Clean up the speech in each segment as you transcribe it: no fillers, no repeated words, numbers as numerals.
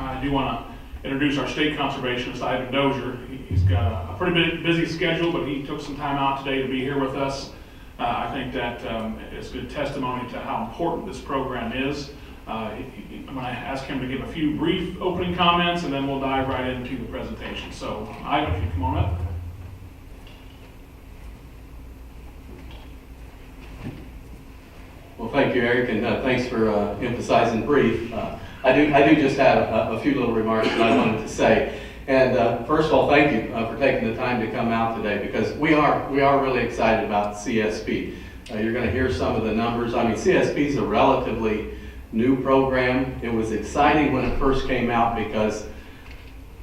I do want to introduce our state conservationist, Ivan Dozier. He's got a pretty busy schedule, but he took some time out today to be here with us. I think that is good testimony to how important this program is. I'm going to ask him to give a few brief opening comments, and then we'll dive right into the presentation. So, Ivan, if you come on up. Well, thank you, Eric, and thanks for emphasizing brief. I do just have a few little remarks that I wanted to say. And first of all, thank you for taking the time to come out today, because we are really excited about CSP. You're going to hear some of the numbers. I mean, CSP is a relatively new program. It was exciting when it first came out because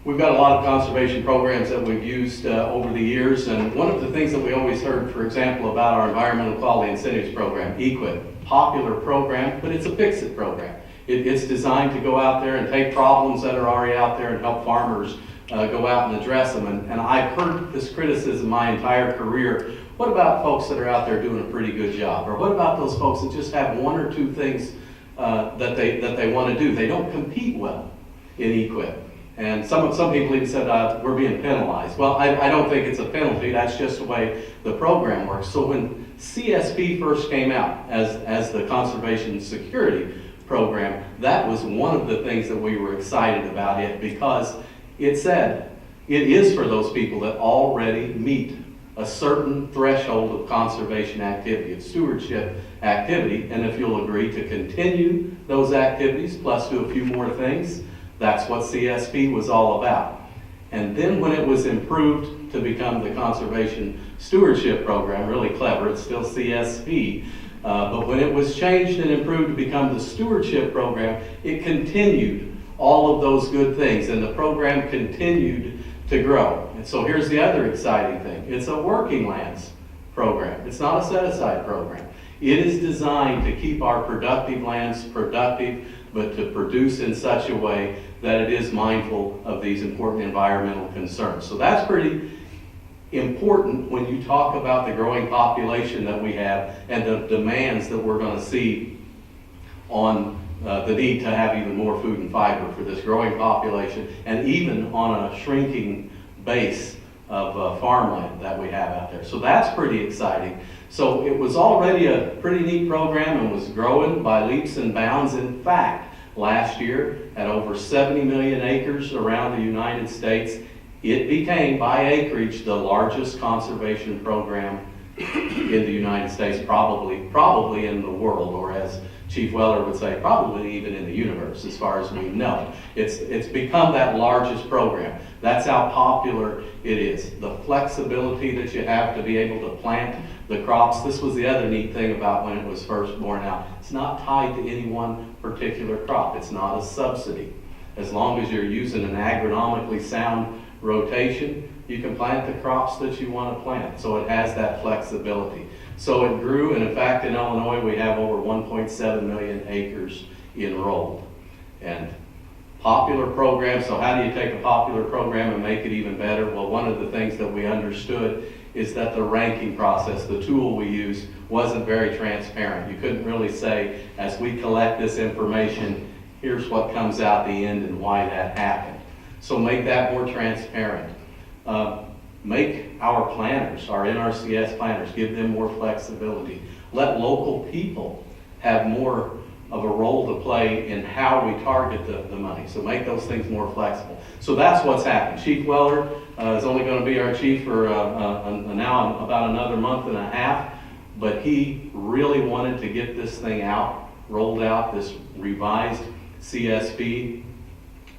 we've got a lot of conservation programs that we've used over the years, and one of the things that we always heard, for example, about our Environmental Quality Incentives Program, EQIP, popular program, but it's a fix-it program. It's designed to go out there and take problems that are already out there and help farmers go out and address them. And I've heard this criticism my entire career. What about folks that are out there doing a pretty good job? Or what about those folks that just have one or two things that they want to do? They don't compete well in EQIP. And some people even said we're being penalized. Well, I don't think it's a penalty. That's just the way the program works. So when CSP first came out as the Conservation Security Program, that was one of the things that we were excited about it, because it said it is for those people that already meet a certain threshold of conservation activity, of stewardship activity, and if you'll agree to continue those activities plus do a few more things, that's what CSP was all about. And then when it was improved to become the Conservation Stewardship Program, really clever, it's still CSP, but when it was changed and improved to become the Stewardship Program, it continued all of those good things, and the program continued to grow. And so here's the other exciting thing. It's a working lands program. It's not a set-aside program. It is designed to keep our productive lands productive, but to produce in such a way that it is mindful of these important environmental concerns. So that's pretty important when you talk about the growing population that we have and the demands that we're going to see on the need to have even more food and fiber for this growing population, and even on a shrinking base of farmland that we have out there. So that's pretty exciting. So it was already a pretty neat program and was growing by leaps and bounds. In fact, last year, at over 70 million acres around the United States, it became, by acreage, the largest conservation program in the United States, probably in the world, or as Chief Weller would say, probably even in the universe, as far as we know. It's become that largest program. That's how popular it is. The flexibility that you have to be able to plant the crops. This was the other neat thing about when it was first born out. It's not tied to any one particular crop. It's not a subsidy. As long as you're using an agronomically sound rotation, you can plant the crops that you want to plant. So it has that flexibility. So it grew, and in fact in Illinois we have over 1.7 million acres enrolled. And popular program, so how do you take a popular program and make it even better? Well, one of the things that we understood is that the ranking process, the tool we used, wasn't very transparent. You couldn't really say, as we collect this information, here's what comes out the end and why that happened. So make that more transparent. Make our planners, our NRCS planners, give them more flexibility. Let local people have more of a role to play in how we target the money. So make those things more flexible. So that's what's happened. Chief Weller is only going to be our chief for now about another month and a half, but he really wanted to get this thing out, rolled out, this revised CSP.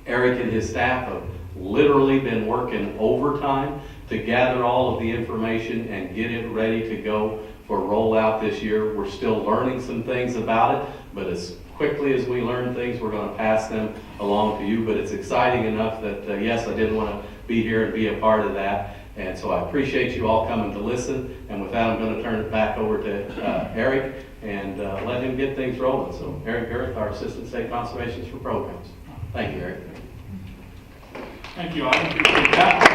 Eric and his staff have literally been working overtime to gather all of the information and get it ready to go for rollout this year. We're still learning some things about it, but as quickly as we learn things, we're going to pass them along to you. But it's exciting enough that, yes, I did want to be here and be a part of that. And so I appreciate you all coming to listen. And with that, I'm going to turn it back over to Eric and let him get things rolling. So Eric Garrett, our Assistant State Conservationist for Programs. Thank you, Eric. Thank you, I appreciate that.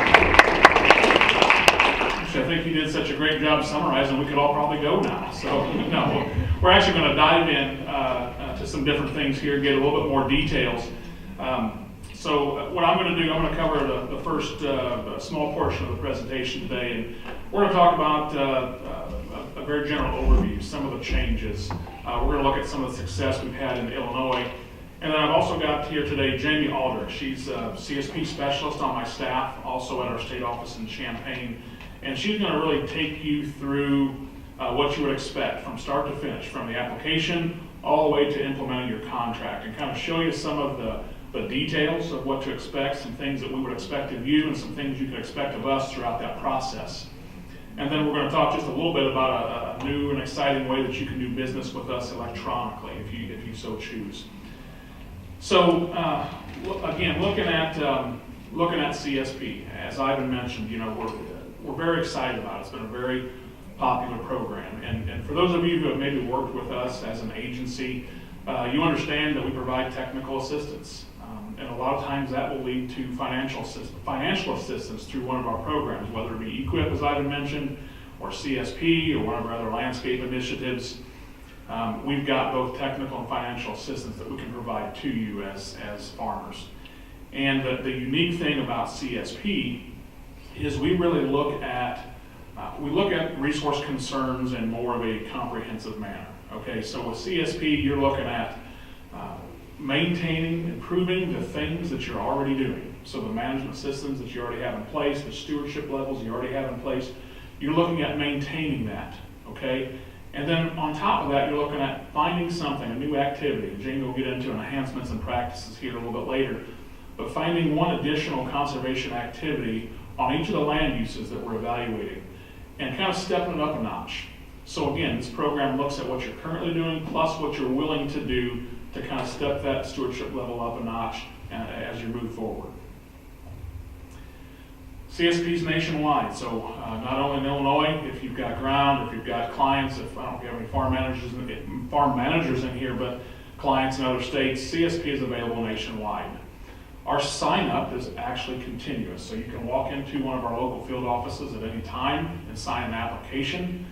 Actually, I think you did such a great job summarizing, we could all probably go now. So, no, we're actually going to dive in to some different things here, get a little bit more details. So what I'm going to do, I'm going to cover the first small portion of the presentation today, and we're going to talk about a very general overview, some of the changes. We're going to look at some of the success we've had in Illinois. And then I've also got here today Jamie Aldrich. She's a CSP specialist on my staff, also at our state office in Champaign. And she's going to really take you through what you would expect from start to finish, from the application all the way to implementing your contract, and kind of show you some of the details of what to expect, some things that we would expect of you and some things you can expect of us throughout that process. And then we're going to talk just a little bit about a new and exciting way that you can do business with us electronically if you so choose. So again, looking at CSP, as Ivan mentioned, we're very excited about it. It's been a very popular program, and for those of you who have maybe worked with us as an agency, you understand that we provide technical assistance, and a lot of times that will lead to financial assistance through one of our programs, whether it be EQIP, as Ivan mentioned, or CSP, or one of our other landscape initiatives. We've got both technical and financial assistance that we can provide to you as farmers. And the unique thing about CSP is we really look at resource concerns in more of a comprehensive manner. Okay, so with CSP, you're looking at maintaining, improving the things that you're already doing. So the management systems that you already have in place, the stewardship levels you already have in place, you're looking at maintaining that, okay? And then on top of that, you're looking at finding something, a new activity. And Jamie will get into enhancements and practices here a little bit later. But finding one additional conservation activity on each of the land uses that we're evaluating and kind of stepping it up a notch. So again, this program looks at what you're currently doing plus what you're willing to do to kind of step that stewardship level up a notch as you move forward. CSP is nationwide, so not only in Illinois, if you've got ground, if you've got clients, if I don't know if you have any farm managers in here, but clients in other states, CSP is available nationwide. Our sign up is actually continuous, so you can walk into one of our local field offices at any time and sign an application.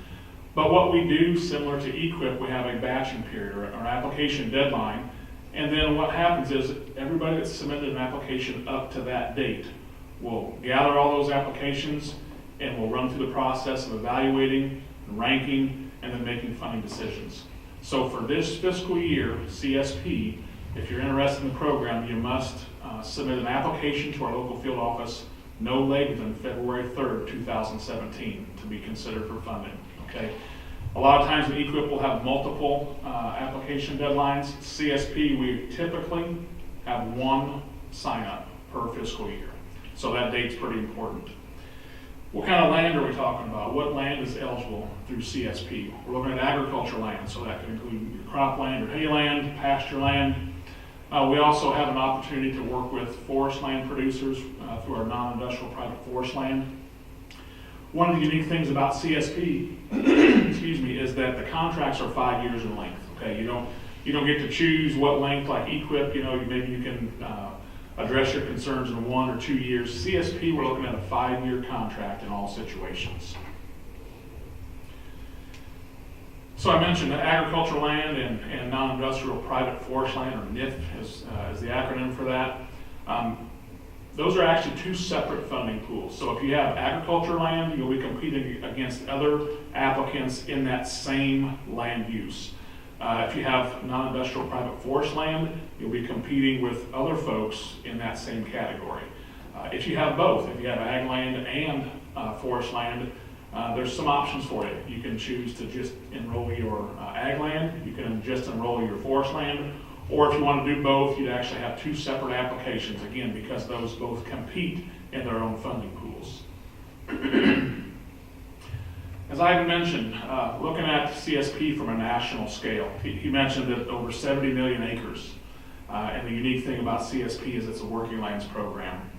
But what we do, similar to EQIP, we have a batching period or an application deadline, and then what happens is everybody that's submitted an application up to that date will gather all those applications and we'll run through the process of evaluating, ranking, and then making funding decisions. So for this fiscal year, CSP, if you're interested in the program, you must submit an application to our local field office no later than February 3rd, 2017 to be considered for funding. Okay. A lot of times the EQIP will have multiple application deadlines. CSP, we typically have one sign up per fiscal year. So that date's pretty important. What kind of land are we talking about? What land is eligible through CSP? We're looking at agricultural land, so that could include your cropland or hayland, pasture land. We also have an opportunity to work with forest land producers through our non-industrial private forest land. One of the unique things about CSP, excuse me, is that the contracts are 5 years in length. Okay, you don't get to choose what length like EQIP. Maybe you can address your concerns in 1 or 2 years. CSP, we're looking at a 5-year contract in all situations. So I mentioned that agricultural land and non-industrial private forest land, or NIF is the acronym for that. Those are actually two separate funding pools. So if you have agriculture land, you'll be competing against other applicants in that same land use. If you have non-industrial private forest land, you'll be competing with other folks in that same category. If you have both, if you have ag land and forest land, there's some options for you. You can choose to just enroll your ag land, you can just enroll your forest land, or if you want to do both, you'd actually have two separate applications, again, because those both compete in their own funding pools. As Ivan mentioned, looking at CSP from a national scale, he mentioned that over 70 million acres. And the unique thing about CSP is it's a working lands program.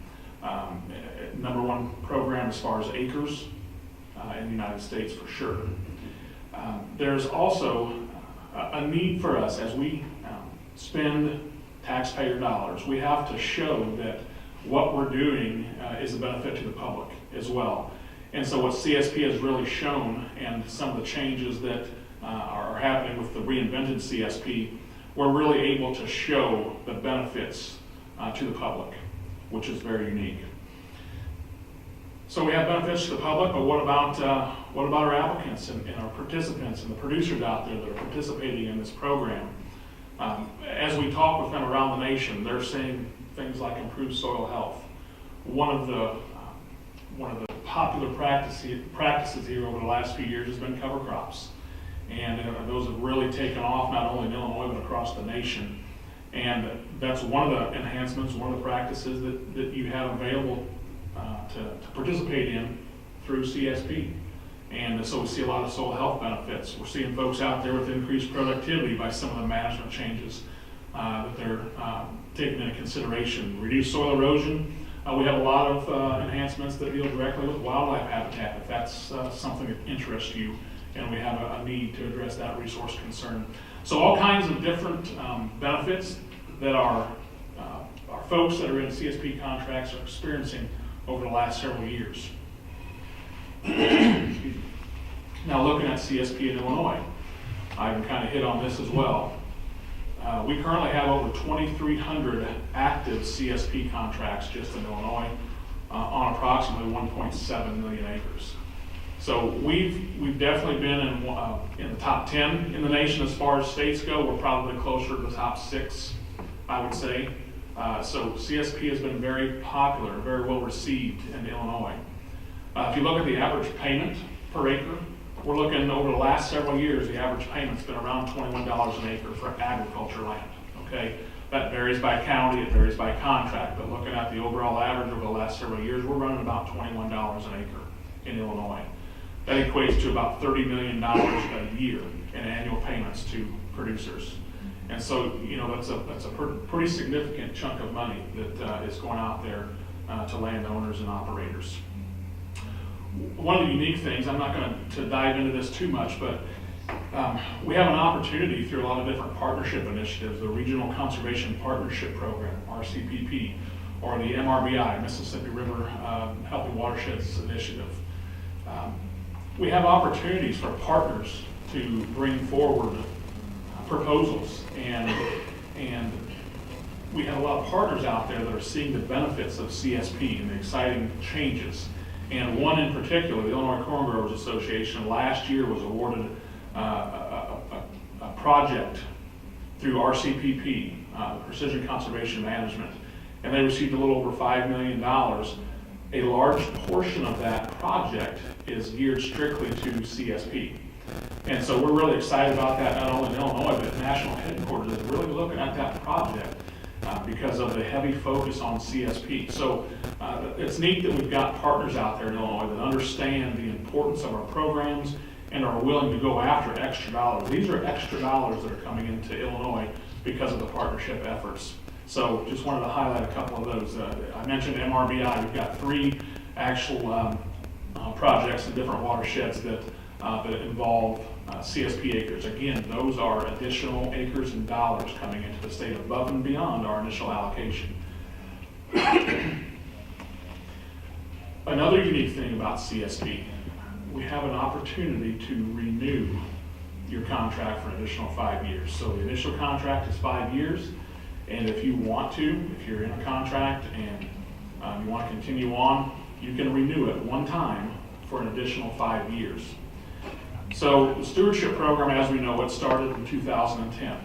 Number one program as far as acres in the United States for sure. There's also a need for us as we spend taxpayer dollars. We have to show that what we're doing is a benefit to the public as well. And so what CSP has really shown, and some of the changes that are happening with the reinvented CSP, we're really able to show the benefits to the public. which is very unique. So we have benefits to the public, but what about our applicants and our participants and the producers out there that are participating in this program? As we talk with them around the nation, they're seeing things like improved soil health. One of the popular practices here over the last few years has been cover crops. And those have really taken off, not only in Illinois, but across the nation. And that's one of the enhancements, one of the practices that you have available to participate in through CSP. And so we see a lot of soil health benefits. We're seeing folks out there with increased productivity by some of the management changes that they're taking into consideration. Reduced soil erosion. We have a lot of enhancements that deal directly with wildlife habitat, if that's something that interests you, and we have a need to address that resource concern. So all kinds of different benefits that our folks that are in CSP contracts are experiencing over the last several years. Now looking at CSP in Illinois, I can kind of hit on this as well. We currently have over 2,300 active CSP contracts just in Illinois on approximately 1.7 million acres. So we've definitely been in the top 10 in the nation as far as states go. We're probably closer to the top 6, I would say. So CSP has been very popular, very well received in Illinois. If you look at the average payment per acre, we're looking over the last several years, the average payment's been around $21 an acre for agriculture land, okay? That varies by county, it varies by contract, but looking at the overall average over the last several years, we're running about $21 an acre in Illinois. That equates to about $30 million a year in annual payments to producers. And so, you know, that's a pretty significant chunk of money that is going out there to landowners and operators. One of the unique things, I'm not going to dive into this too much, but we have an opportunity through a lot of different partnership initiatives, the Regional Conservation Partnership Program, RCPP, or the MRBI, Mississippi River Healthy Watersheds Initiative. We have opportunities for partners to bring forward proposals, and we have a lot of partners out there that are seeing the benefits of CSP and the exciting changes. And one in particular, the Illinois Corn Growers Association, last year was awarded a project through RCPP, Precision Conservation Management, and they received a little over $5 million. A large portion of that project is geared strictly to CSP. And so we're really excited about that, not only in Illinois, but national headquarters is really looking at that project because of the heavy focus on CSP. So it's neat that we've got partners out there in Illinois that understand the importance of our programs and are willing to go after extra dollars. These are extra dollars that are coming into Illinois because of the partnership efforts. So just wanted to highlight a couple of those. I mentioned MRBI. We've got 3 actual projects in different watersheds that involve CSP acres. Again, those are additional acres and dollars coming into the state above and beyond our initial allocation. Another unique thing about CSP, we have an opportunity to renew your contract for an additional 5 years. So the initial contract is 5 years, and if you want to, if you're in a contract and you want to continue on, you can renew it one time for an additional 5 years. So the stewardship program, as we know, it started in 2010.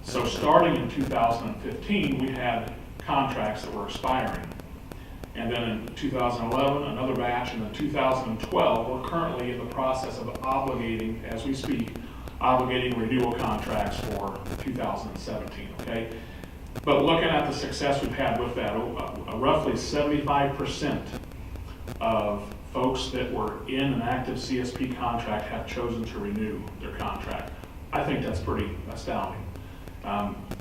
So starting in 2015, we had contracts that were expiring. And then in 2011, another batch, and in 2012, we're currently in the process of obligating, as we speak, obligating renewal contracts for 2017, okay? But looking at the success we've had with that, roughly 75% of folks that were in an active CSP contract have chosen to renew their contract. I think that's pretty astounding.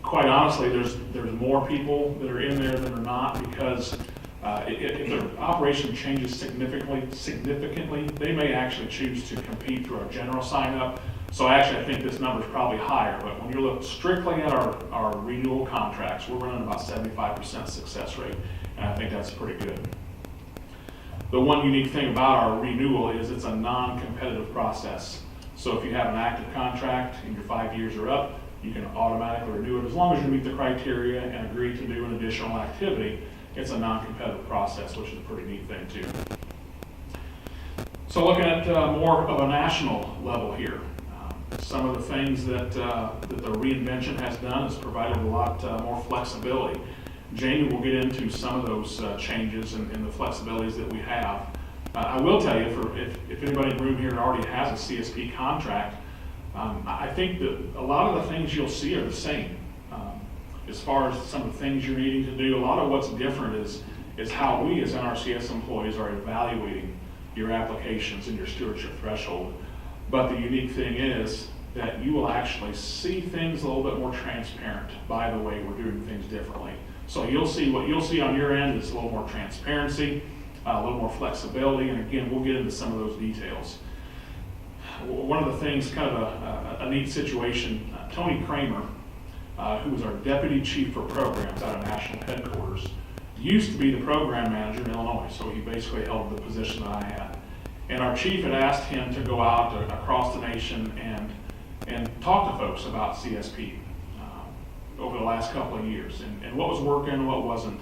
Quite honestly, there's more people that are in there than are not, because if their operation changes significantly, they may actually choose to compete through our general sign-up. So actually, I think this number is probably higher, but when you look strictly at our renewal contracts, we're running about 75% success rate, and I think that's pretty good. The one unique thing about our renewal is it's a non-competitive process. So if you have an active contract and your 5 years are up, you can automatically renew it as long as you meet the criteria and agree to do an additional activity. it's a non-competitive process, which is a pretty neat thing too. So looking at more of a national level here, some of the things that the reinvention has done is provided a lot more flexibility. Jamie will get into some of those changes and the flexibilities that we have. I will tell you, if anybody in the room here already has a CSP contract, I think that a lot of the things you'll see are the same. As far as some of the things you're needing to do, a lot of what's different is how we as NRCS employees are evaluating your applications and your stewardship threshold. But the unique thing is that you will actually see things a little bit more transparent by the way we're doing things differently. So you'll see what you'll see on your end is a little more transparency, a little more flexibility, and again, we'll get into some of those details. One of the things, kind of a neat situation, Tony Kramer, who was our Deputy Chief for Programs out of National Headquarters, used to be the program manager in Illinois, so he basically held the position that I had. And our chief had asked him to go out across the nation and talk to folks about CSP over the last couple of years, and what was working and what wasn't.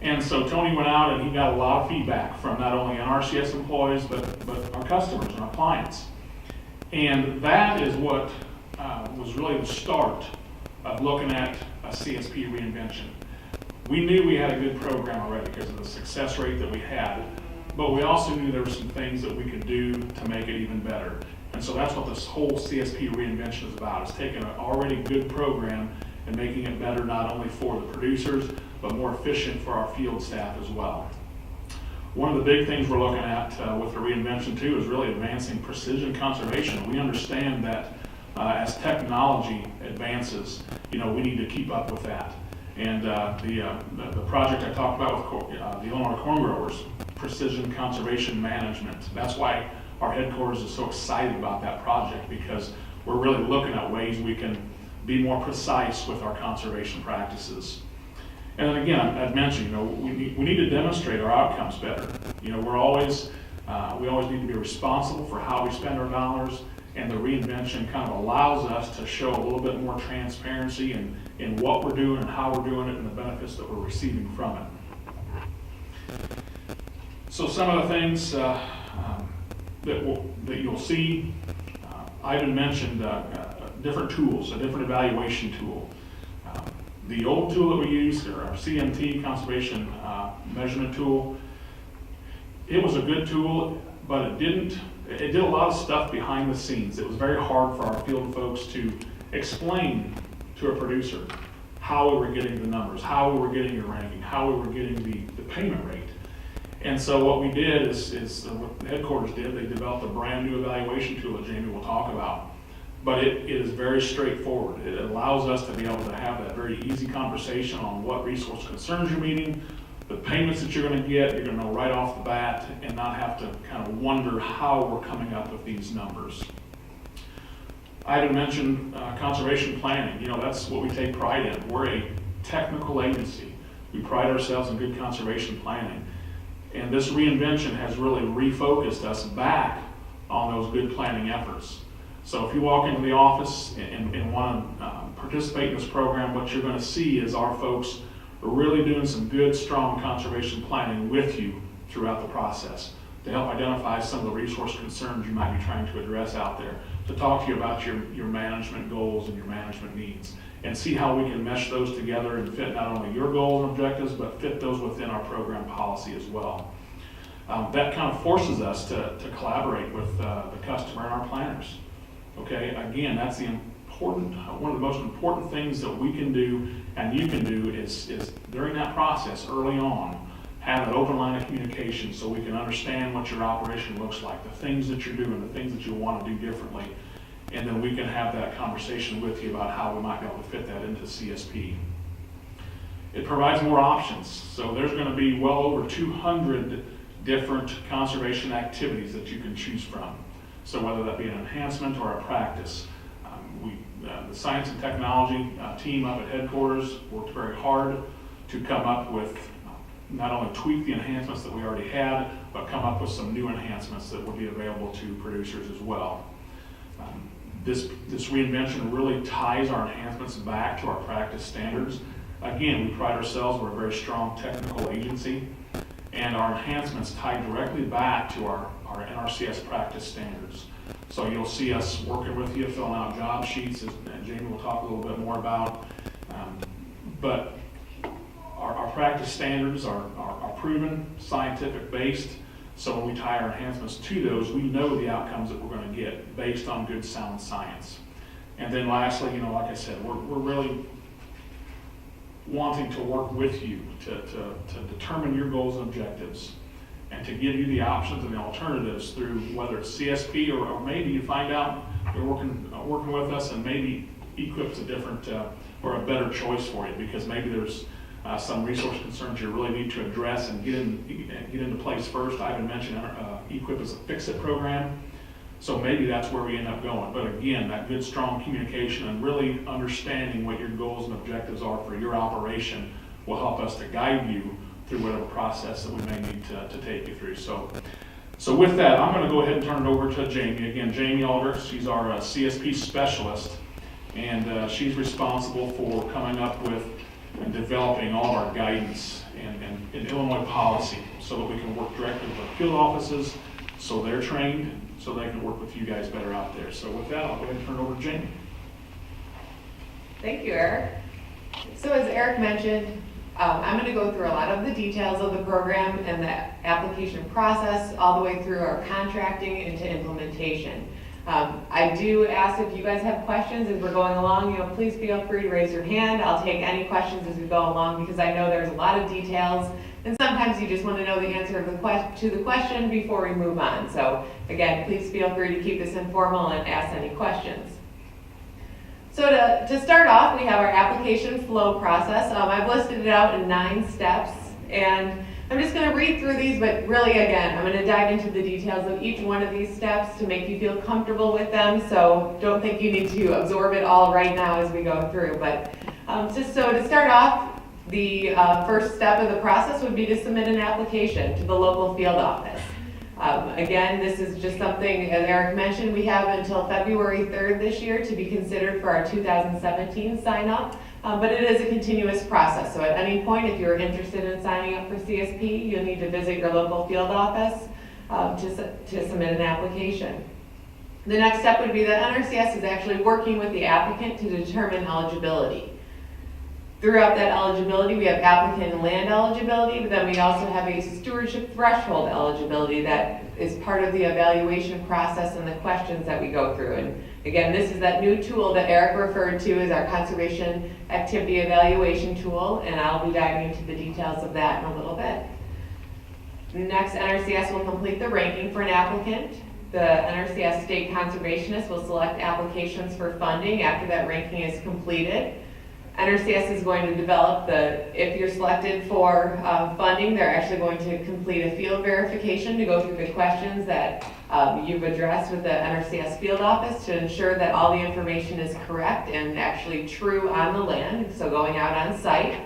And so Tony went out and he got a lot of feedback from not only NRCS employees, but our customers and our clients. And that is what was really the start of looking at a CSP reinvention. We knew we had a good program already because of the success rate that we had, but we also knew there were some things that we could do to make it even better. And so that's what this whole CSP reinvention is about, is taking an already good program and making it better not only for the producers, but more efficient for our field staff as well. One of the big things we're looking at with the reinvention too is really advancing precision conservation. We understand that as technology advances, we need to keep up with that. And the project I talked about with the Illinois Corn Growers, Precision Conservation Management, that's why our headquarters is so excited about that project, because we're really looking at ways we can be more precise with our conservation practices. And then again, I've mentioned, we need to demonstrate our outcomes better. We always need to be responsible for how we spend our dollars, and the reinvention kind of allows us to show a little bit more transparency in what we're doing and how we're doing it and the benefits that we're receiving from it. So some of the things that you'll see, Ivan mentioned different tools, a different evaluation tool. The old tool that we used, our CMT, Conservation Measurement Tool, it was a good tool, but it did a lot of stuff behind the scenes. It was very hard for our field folks to explain to a producer how we were getting the numbers, how we were getting the ranking, how we were getting the payment rate. And so what we did is what the headquarters did, they developed a brand new evaluation tool that Jamie will talk about. But it is very straightforward. It allows us to be able to have that very easy conversation on what resource concerns you're meeting, the payments that you're going to get, you're going to know right off the bat, and not have to kind of wonder how we're coming up with these numbers. I had mentioned conservation planning. That's what we take pride in. We're a technical agency. We pride ourselves in good conservation planning. And this reinvention has really refocused us back on those good planning efforts. So if you walk into the office and want to participate in this program, what you're going to see is our folks are really doing some good, strong conservation planning with you throughout the process to help identify some of the resource concerns you might be trying to address out there, to talk to you about your management goals and your management needs, and see how we can mesh those together and fit not only your goals and objectives, but fit those within our program policy as well. That kind of forces us to collaborate with the customer and our planners. Okay, again, that's one of the most important things that we can do and you can do is during that process early on, have an open line of communication so we can understand what your operation looks like, the things that you're doing, the things that you want to do differently, and then we can have that conversation with you about how we might be able to fit that into CSP. It provides more options, so there's going to be well over 200 different conservation activities that you can choose from. So whether that be an enhancement or a practice, the science and technology team up at headquarters worked very hard to come up with not only tweak the enhancements that we already had, but come up with some new enhancements that would be available to producers as well. This reinvention really ties our enhancements back to our practice standards. Again, we pride ourselves, we're a very strong technical agency, and our enhancements tie directly back to our NRCS practice standards. So you'll see us working with you, filling out job sheets, and Jamie will talk a little bit more about. But our practice standards are proven, scientific based. So when we tie our enhancements to those, we know the outcomes that we're going to get based on good sound science. And then lastly, like I said, we're really wanting to work with you to determine your goals and objectives, and to give you the options and the alternatives through whether it's CSP or maybe you find out you're working with us and maybe EQIP's a different or a better choice for you, because maybe there's some resource concerns you really need to address and get into place first. I even mentioned EQIP is a fix-it program, so maybe that's where we end up going. But again, that good, strong communication and really understanding what your goals and objectives are for your operation will help us to guide you through whatever process that we may need to take you through. So with that, I'm going to go ahead and turn it over to Jamie. Again, Jamie Alder, she's our CSP specialist, and she's responsible for coming up with and developing all of our guidance and Illinois policy so that we can work directly with our field offices so they're trained, so they can work with you guys better out there. So with that, I'll go ahead and turn it over to Jamie. Thank you, Eric. So as Eric mentioned, I'm going to go through a lot of the details of the program and the application process all the way through our contracting into implementation. I do ask if you guys have questions as we're going along, please feel free to raise your hand. I'll take any questions as we go along, because I know there's a lot of details and sometimes you just want to know the answer of to the question before we move on. So again, please feel free to keep this informal and ask any questions. So to start off, we have our application flow process. I've listed it out in 9 steps, and I'm just going to read through these, but really, again, I'm going to dive into the details of each one of these steps to make you feel comfortable with them, so don't think you need to absorb it all right now as we go through. But just so to start off, the first step of the process would be to submit an application to the local field office. Again, this is just something, as Eric mentioned, we have until February 3rd this year to be considered for our 2017 sign up, but it is a continuous process. So at any point, if you're interested in signing up for CSP, you'll need to visit your local field office to submit an application. The next step would be that NRCS is actually working with the applicant to determine eligibility. Throughout that eligibility, we have applicant and land eligibility, but then we also have a stewardship threshold eligibility that is part of the evaluation process and the questions that we go through. And again, this is that new tool that Eric referred to as our conservation activity evaluation tool, and I'll be diving into the details of that in a little bit. Next, NRCS will complete the ranking for an applicant. The NRCS state conservationist will select applications for funding after that ranking is completed. NRCS is going to develop if you're selected for funding, they're actually going to complete a field verification to go through the questions that you've addressed with the NRCS field office to ensure that all the information is correct and actually true on the land, so going out on site.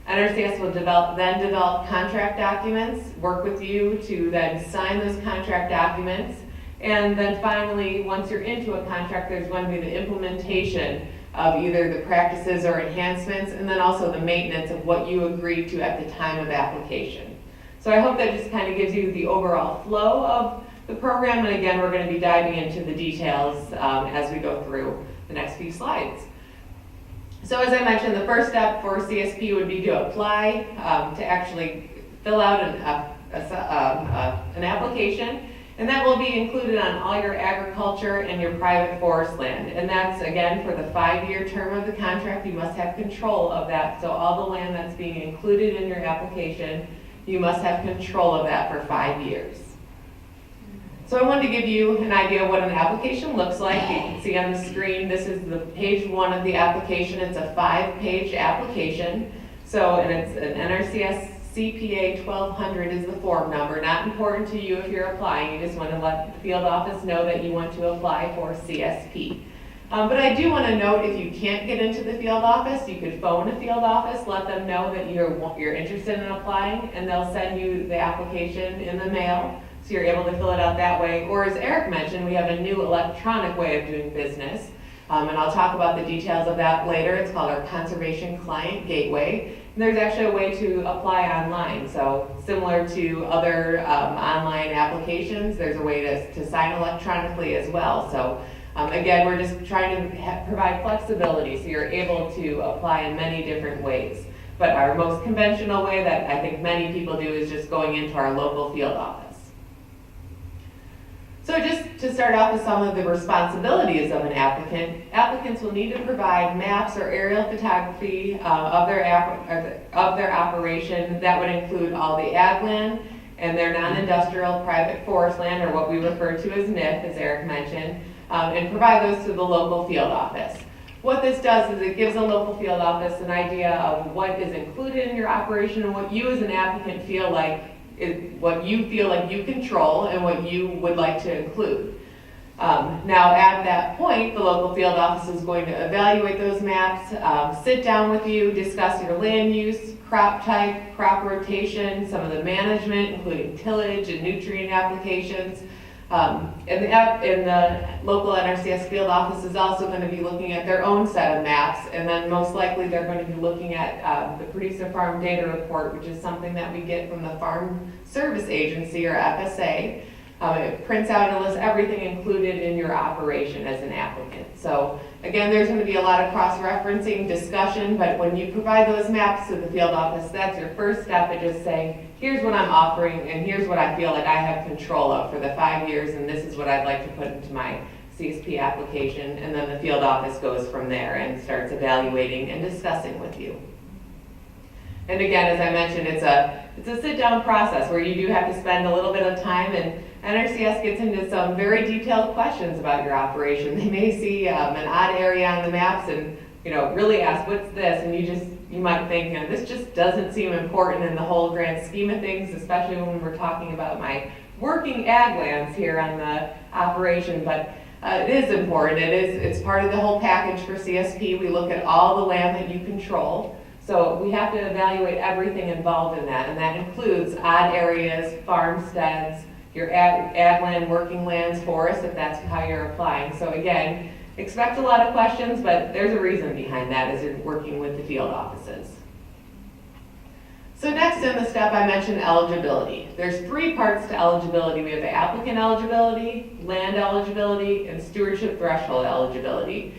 NRCS will then develop contract documents, work with you to then sign those contract documents, and then finally, once you're into a contract, there's going to be the implementation of either the practices or enhancements, and then also the maintenance of what you agreed to at the time of application. So I hope that just kind of gives you the overall flow of the program, and again, we're going to be diving into the details as we go through the next few slides. So as I mentioned, the first step for CSP would be to apply, to actually fill out an application. And that will be included on all your agriculture and your private forest land. And that's, again, for the 5-year term of the contract, you must have control of that. So all the land that's being included in your application, you must have control of that for 5 years. So I wanted to give you an idea of what an application looks like. You can see on the screen, this is the page 1 of the application. It's a 5-page application. So, and it's an NRCS CPA 1200 is the form number. Not important to you if you're applying. You just want to let the field office know that you want to apply for CSP. But I do want to note, if you can't get into the field office, you could phone a field office, let them know that you're interested in applying, and they'll send you the application in the mail, so you're able to fill it out that way. Or as Eric mentioned, we have a new electronic way of doing business. And I'll talk about the details of that later. It's called our Conservation Client Gateway. And there's actually a way to apply online. So similar to other online applications, there's a way to sign electronically as well. So again, we're just trying to provide flexibility so you're able to apply in many different ways. But our most conventional way that I think many people do is just going into our local field office. So just to start off with some of the responsibilities of an applicant, applicants will need to provide maps or aerial photography of their operation. That would include all the ag land and their non-industrial private forest land, or what we refer to as NIF, as Eric mentioned, and provide those to the local field office. What this does is it gives a local field office an idea of what is included in your operation and what you as an applicant feel like what you feel like you control and what you would like to include. Now at that point, the local field office is going to evaluate those maps, sit down with you, discuss your land use, crop type, crop rotation, some of the management, including tillage and nutrient applications. And the local NRCS field office is also going to be looking at their own set of maps, and then most likely they're going to be looking at the Producer Farm Data Report, which is something that we get from the Farm Service Agency, or FSA. It prints out and lists everything included in your operation as an applicant. So again, there's going to be a lot of cross-referencing discussion, but when you provide those maps to the field office, that's your first step at just saying, here's what I'm offering and here's what I feel like I have control of for the 5 years, and this is what I'd like to put into my CSP application. And then the field office goes from there and starts evaluating and discussing with you. And again, as I mentioned, it's a sit-down process where you do have to spend a little bit of time, and NRCS gets into some very detailed questions about your operation. They may see an odd area on the maps and really ask, what's this? And you might think, this just doesn't seem important in the whole grand scheme of things, especially when we're talking about my working ag lands here on the operation. But it is important. It's part of the whole package for CSP. We look at all the land that you control. So we have to evaluate everything involved in that, and that includes odd areas, farmsteads, your ag land, working lands, forests, if that's how you're applying. So again, expect a lot of questions, but there's a reason behind that as you're working with the field offices. So next in the step, I mentioned eligibility. There's 3 parts to eligibility. We have the applicant eligibility, land eligibility, and stewardship threshold eligibility.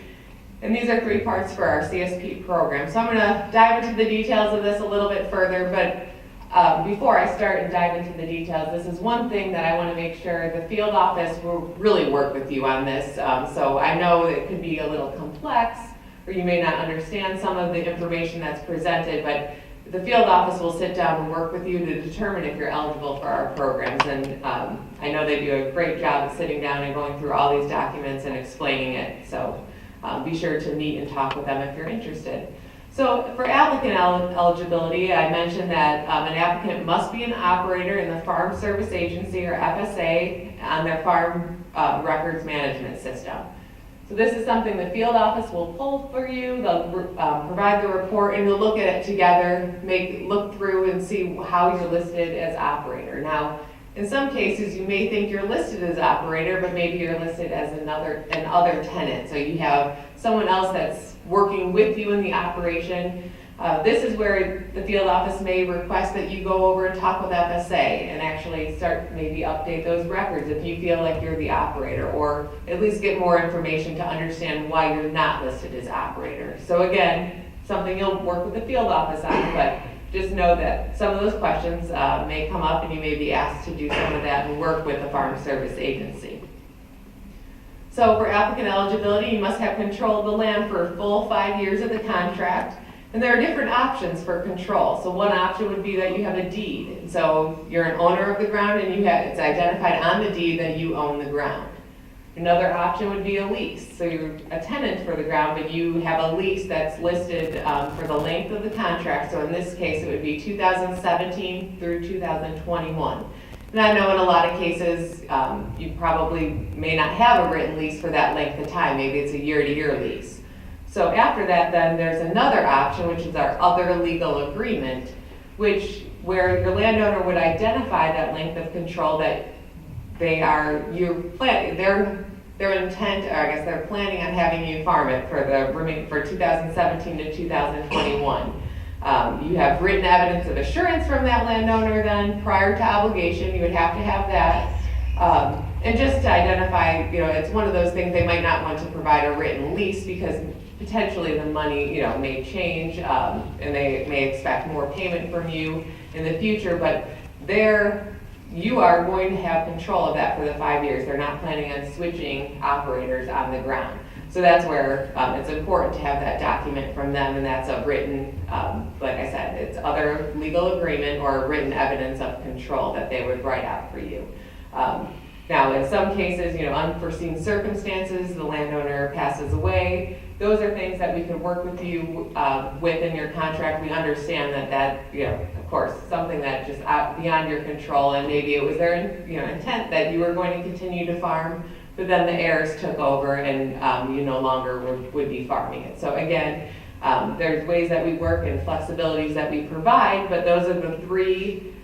And these are 3 parts for our CSP program. So I'm going to dive into the details of this a little bit further, but before I start and dive into the details, this is one thing that I want to make sure the field office will really work with you on this. So I know it could be a little complex, or you may not understand some of the information that's presented, but the field office will sit down and work with you to determine if you're eligible for our programs. And I know they do a great job of sitting down and going through all these documents and explaining it. So be sure to meet and talk with them if you're interested. So for applicant eligibility, I mentioned that an applicant must be an operator in the Farm Service Agency, or FSA, on their farm records management system. So this is something the field office will pull for you. They'll provide the report, and they'll look at it together, look through and see how you're listed as operator. Now, in some cases, you may think you're listed as operator, but maybe you're listed as an other tenant. So you have someone else that's working with you in the operation. This is where the field office may request that you go over and talk with FSA and actually maybe update those records if you feel like you're the operator, or at least get more information to understand why you're not listed as operator. So again, something you'll work with the field office on, but just know that some of those questions may come up, and you may be asked to do some of that and work with the Farm Service Agency. So for applicant eligibility, you must have control of the land for a full 5 years of the contract. And there are different options for control. So one option would be that you have a deed. And so you're an owner of the ground, and it's identified on the deed that you own the ground. Another option would be a lease. So you're a tenant for the ground, but you have a lease that's listed for the length of the contract. So in this case, it would be 2017 through 2021. And I know in a lot of cases, you probably may not have a written lease for that length of time. Maybe it's a year-to-year lease. So after that, then there's another option, which is our other legal agreement, where your landowner would identify that length of control that they their intent, or I guess they're planning on having you farm it for 2017 to 2021. You have written evidence of assurance from that landowner then, prior to obligation, you would have to have that. And just to identify, it's one of those things they might not want to provide a written lease because potentially the money, may change, and they may expect more payment from you in the future, but you are going to have control of that for the 5 years. They're not planning on switching operators on the ground. So that's where it's important to have that document from them, and that's a written, like I said, it's other legal agreement or written evidence of control that they would write out for you. Now, in some cases, unforeseen circumstances, the landowner passes away. Those are things that we can work with you within your contract. We understand that, of course, something that just beyond your control, and maybe it was their intent that you were going to continue to farm, but then the heirs took over and you no longer would be farming it. So again, there's ways that we work and flexibilities that we provide, but those are the three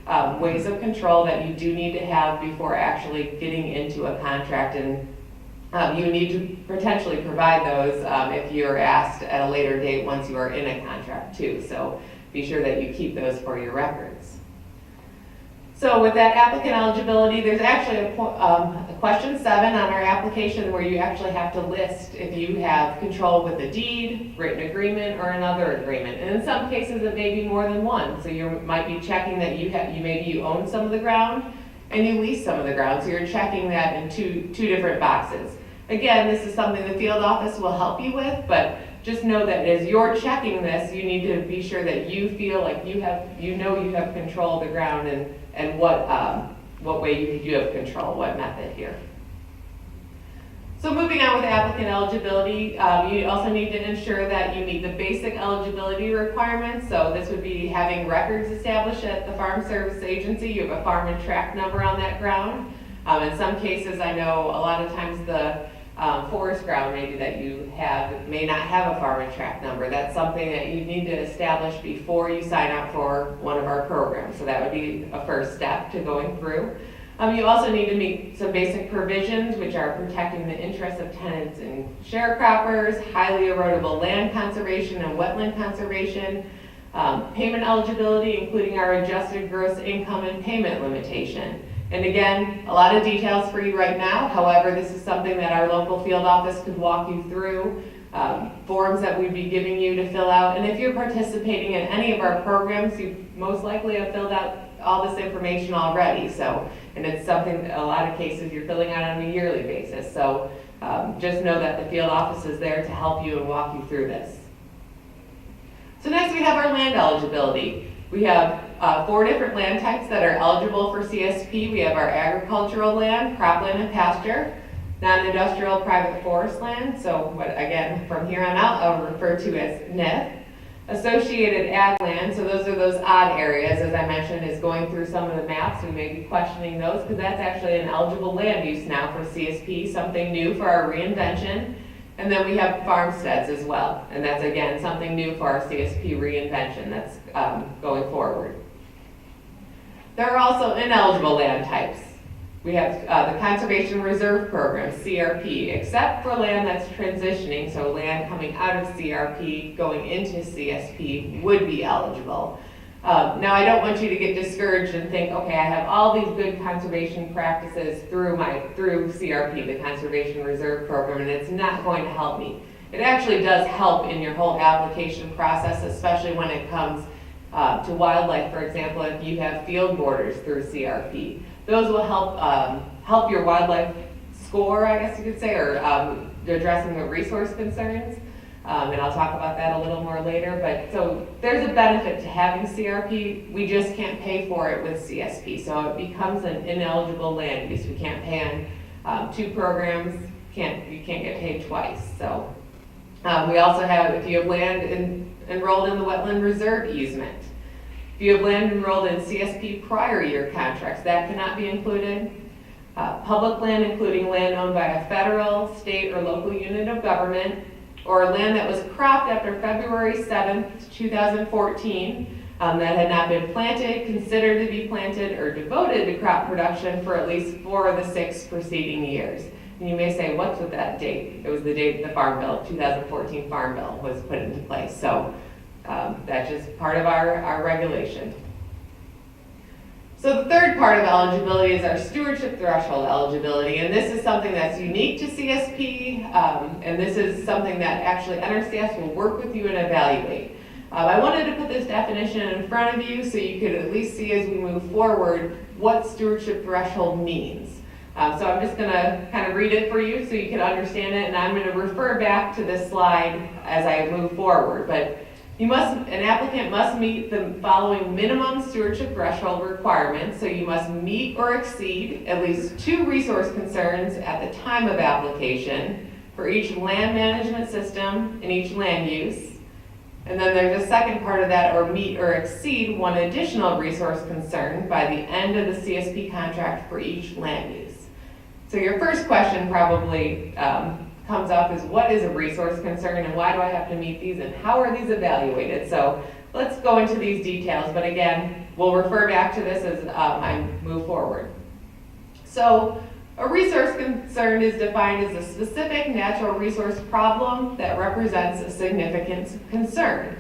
ways of control that you do need to have before actually getting into a contract, and you need to potentially provide those if you're asked at a later date once you are in a contract too. So be sure that you keep those for your records. So with that applicant eligibility, there's actually a question 7 on our application where you actually have to list if you have control with a deed, written agreement, or another agreement. And in some cases, it may be more than one. So you might be checking that maybe you own some of the ground and you lease some of the ground. So you're checking that in two different boxes. Again, this is something the field office will help you with, but just know that as you're checking this, you need to be sure that you feel like you have control of the ground and what way you have control, what method here. So moving on with applicant eligibility, you also need to ensure that you meet the basic eligibility requirements. So this would be having records established at the Farm Service Agency. You have a farm and tract number on that ground. In some cases, I know a lot of times the forest ground maybe that you have may not have a farm and tract number. That's something that you need to establish before you sign up for one of our programs. So that would be a first step to going through. You also need to meet some basic provisions, which are protecting the interests of tenants and sharecroppers, highly erodible land conservation and wetland conservation, payment eligibility, including our adjusted gross income and payment limitation. And again, a lot of details for you right now. However, this is something that our local field office could walk you through, forms that we'd be giving you to fill out. And if you're participating in any of our programs, you most likely have filled out all this information already. So, and it's something, a lot of cases, you're filling out on a yearly basis. So just know that the field office is there to help you and walk you through this. So next we have our land eligibility. We have 4 different land types that are eligible for CSP. We have our agricultural land, cropland and pasture, non-industrial private forest land, so what, again, from here on out, I'll refer to as NIF. Associated ag land, so those are those odd areas, as I mentioned, is going through some of the maps. We may be questioning those because that's actually an eligible land use now for CSP, something new for our reinvention. And then we have farmsteads as well, and that's again something new for our CSP reinvention that's going forward. There are also ineligible land types. We have the Conservation Reserve Program, CRP, except for land that's transitioning, so land coming out of CRP going into CSP would be eligible. Now I don't want you to get discouraged and think, okay, I have all these good conservation practices through CRP, the Conservation Reserve Program, and it's not going to help me. It actually does help in your whole application process, especially when it comes to wildlife. For example, if you have field borders through CRP, those will help your wildlife score, I guess you could say, or addressing the resource concerns. And I'll talk about that a little more later. But so there's a benefit to having CRP. We just can't pay for it with CSP. So it becomes an ineligible land use. We can't pay on 2 programs. You can't get paid twice. So we also have, if you have land enrolled in the wetland reserve easement, if you have land enrolled in CSP prior year contracts, that cannot be included. Public land, including land owned by a federal, state, or local unit of government, or land that was cropped after February 7th, 2014, that had not been planted, considered to be planted, or devoted to crop production for at least 4 of the 6 preceding years. And you may say, what's with that date? It was the date the Farm Bill, 2014 Farm Bill was put into place. So that's just part of our regulation. So the third part of eligibility is our stewardship threshold eligibility, and this is something that's unique to CSP, and this is something that actually NRCS will work with you and evaluate. I wanted to put this definition in front of you so you could at least see as we move forward what stewardship threshold means. So I'm just going to kind of read it for you so you can understand it, and I'm going to refer back to this slide as I move forward. But an applicant must meet the following minimum stewardship threshold requirements. So you must meet or exceed at least 2 resource concerns at the time of application for each land management system and each land use. And then there's a second part of that, or meet or exceed 1 additional resource concern by the end of the CSP contract for each land use. So your first question probably comes up is, what is a resource concern and why do I have to meet these and how are these evaluated? So let's go into these details, but again, we'll refer back to this as I move forward. So a resource concern is defined as a specific natural resource problem that represents a significant concern.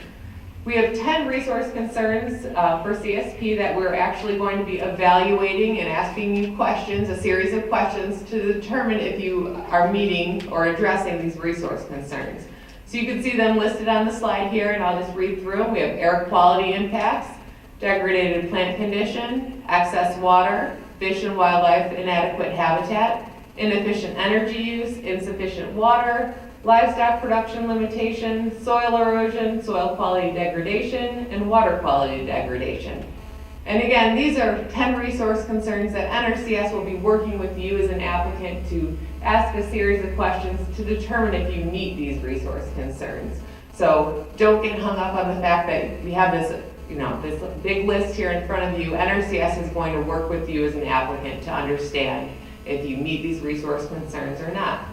We have 10 resource concerns for CSP that we're actually going to be evaluating and asking you questions, a series of questions to determine if you are meeting or addressing these resource concerns. So you can see them listed on the slide here, and I'll just read through them. We have air quality impacts, degraded plant condition, excess water, fish and wildlife inadequate habitat, inefficient energy use, insufficient water, livestock production limitation, soil erosion, soil quality degradation, and water quality degradation. And again, these are 10 resource concerns that NRCS will be working with you as an applicant to ask a series of questions to determine if you meet these resource concerns. So don't get hung up on the fact that we have this big list here in front of you. NRCS is going to work with you as an applicant to understand if you meet these resource concerns or not.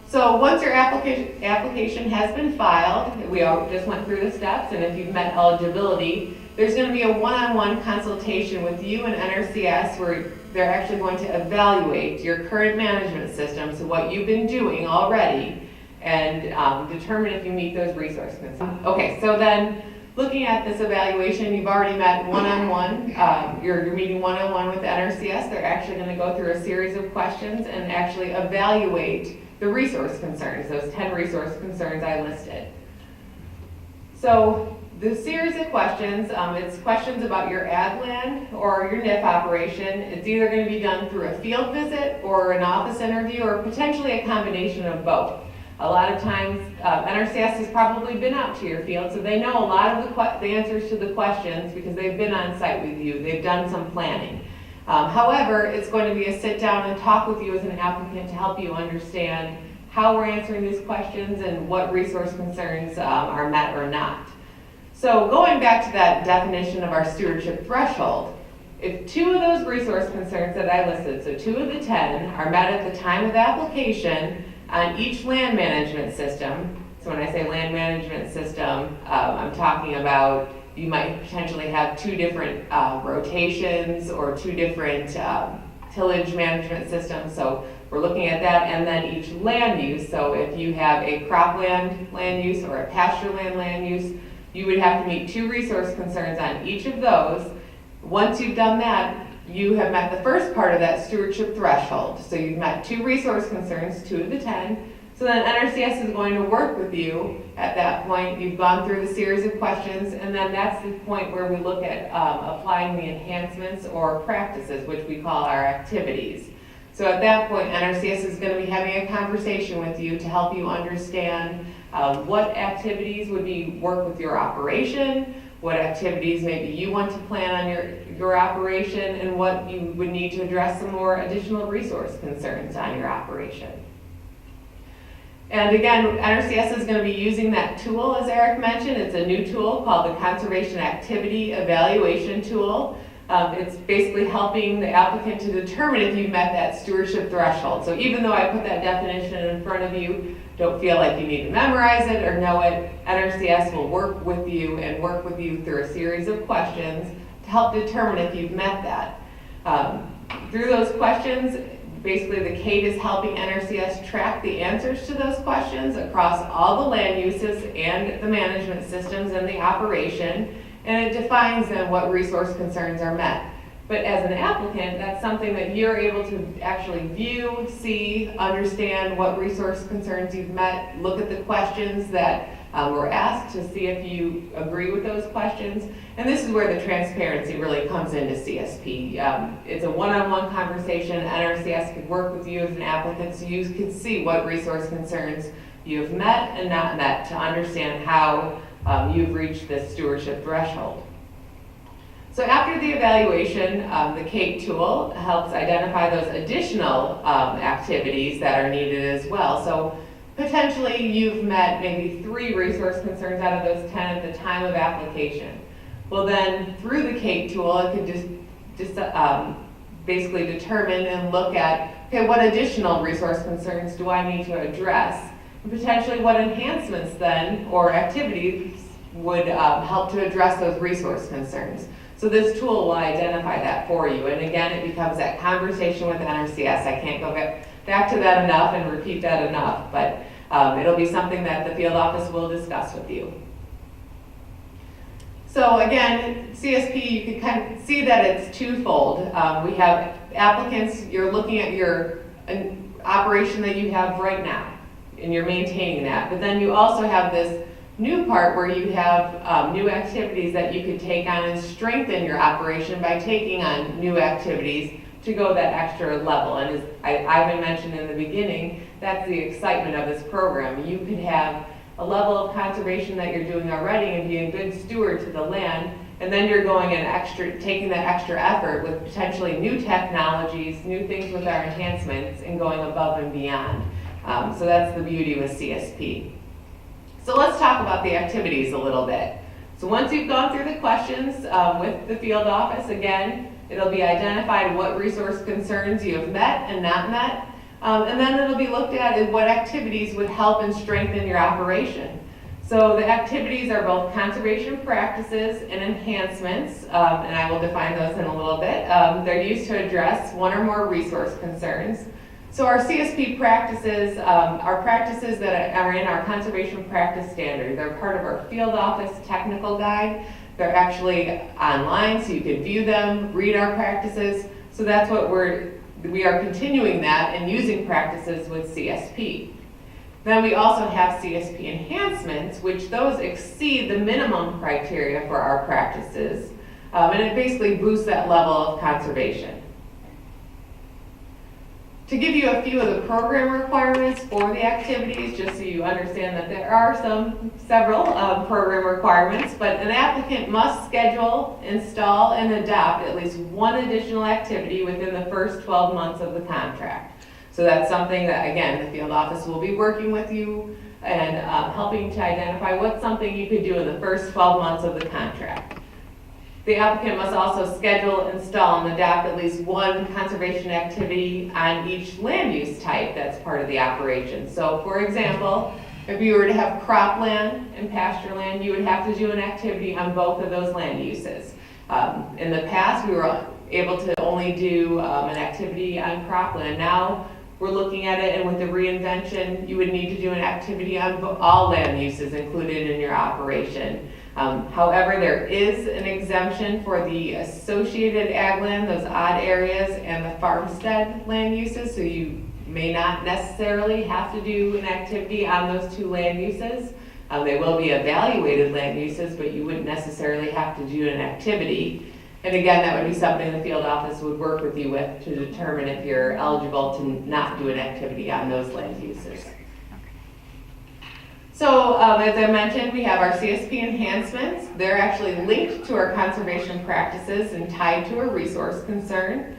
So once your application has been filed, we all just went through the steps, and if you've met eligibility, there's going to be a one-on-one consultation with you and NRCS where they're actually going to evaluate your current management system, so what you've been doing already, and determine if you meet those resource concerns. Okay, so then looking at this evaluation, you've already met one-on-one, you're meeting one-on-one with NRCS. They're actually going to go through a series of questions and actually evaluate the resource concerns, those 10 resource concerns I listed. So the series of questions, it's questions about your ag land or your NIF operation. It's either going to be done through a field visit or an office interview or potentially a combination of both. A lot of times, NRCS has probably been out to your field, so they know a lot of the answers to the questions because they've been on site with you. They've done some planning. However, it's going to be a sit down and talk with you as an applicant to help you understand how we're answering these questions and what resource concerns are met or not. So going back to that definition of our stewardship threshold, if 2 of those resource concerns that I listed, so 2 of the 10, are met at the time of application on each land management system, so when I say land management system, I'm talking about you might potentially have 2 different rotations or 2 different tillage management systems. So we're looking at that, and then each land use. So if you have a cropland land use or a pasture land use, you would have to meet 2 resource concerns on each of those. Once you've done that, you have met the first part of that stewardship threshold. So you've met 2 resource concerns, 2 of the 10. So then NRCS is going to work with you at that point. You've gone through the series of questions, and then that's the point where we look at applying the enhancements or practices, which we call our activities. So at that point, NRCS is going to be having a conversation with you to help you understand what activities would be work with your operation, what activities maybe you want to plan on your operation, and what you would need to address some more additional resource concerns on your operation. And again, NRCS is going to be using that tool, as Eric mentioned. It's a new tool called the Conservation Activity Evaluation Tool. It's basically helping the applicant to determine if you've met that stewardship threshold. So even though I put that definition in front of you, don't feel like you need to memorize it or know it. NRCS will work with you and work with you through a series of questions to help determine if you've met that. Through those questions, Basically, the CATE is helping NRCS track the answers to those questions across all the land uses and the management systems and the operation, and it defines then what resource concerns are met. But as an applicant, that's something that you're able to actually view, see, understand what resource concerns you've met, look at the questions that were asked to see if you agree with those questions. And this is where the transparency really comes into CSP. It's a one-on-one conversation. NRCS could work with you as an applicant so you can see what resource concerns you have met and not met to understand how you've reached this stewardship threshold. So after the evaluation, the CATE tool helps identify those additional activities that are needed as well. So potentially you've met maybe 3 resource concerns out of those 10 at the time of application. Well then, through the CATE tool, it can just basically determine and look at, okay, what additional resource concerns do I need to address? And potentially what enhancements then, or activities, would help to address those resource concerns. So this tool will identify that for you. And again, it becomes that conversation with NRCS. I can't go back to that enough and repeat that enough, but it'll be something that the field office will discuss with you. So again, CSP, you can kind of see that it's twofold. We have applicants, you're looking at your operation that you have right now, and you're maintaining that. But then you also have this new part where you have new activities that you could take on and strengthen your operation by taking on new activities to go that extra level. And as Ivan mentioned in the beginning, that's the excitement of this program. You could have a level of conservation that you're doing already and being a good steward to the land, and then you're going and taking that extra effort with potentially new technologies, new things with our enhancements, and going above and beyond. So that's the beauty with CSP. So let's talk about the activities a little bit. So once you've gone through the questions with the field office, again, it'll be identified what resource concerns you have met and not met. And then it'll be looked at as what activities would help and strengthen your operation. So the activities are both conservation practices and enhancements, and I will define those in a little bit. They're used to address one or more resource concerns. So our CSP practices are practices that are in our conservation practice standard. They're part of our field office technical guide. They're actually online, so you can view them, read our practices. So that's what we are continuing that and using practices with CSP. Then we also have CSP enhancements, which those exceed the minimum criteria for our practices. And it basically boosts that level of conservation. To give you a few of the program requirements for the activities, just so you understand that there are several program requirements, but an applicant must schedule, install, and adopt at least one additional activity within the first 12 months of the contract. So that's something that, again, the field office will be working with you and helping to identify what's something you could do in the first 12 months of the contract. The applicant must also schedule, install, and adopt at least one conservation activity on each land use type that's part of the operation. So for example, if you were to have cropland and pasture land, you would have to do an activity on both of those land uses. In the past, we were able to only do an activity on cropland. Now we're looking at it, and with the reinvention, you would need to do an activity on all land uses included in your operation. However, there is an exemption for the associated ag land, those odd areas, and the farmstead land uses, so you may not necessarily have to do an activity on those 2 land uses. They will be evaluated land uses, but you wouldn't necessarily have to do an activity. And again, that would be something the field office would work with you with to determine if you're eligible to not do an activity on those land uses. So as I mentioned, we have our CSP enhancements. They're actually linked to our conservation practices and tied to a resource concern.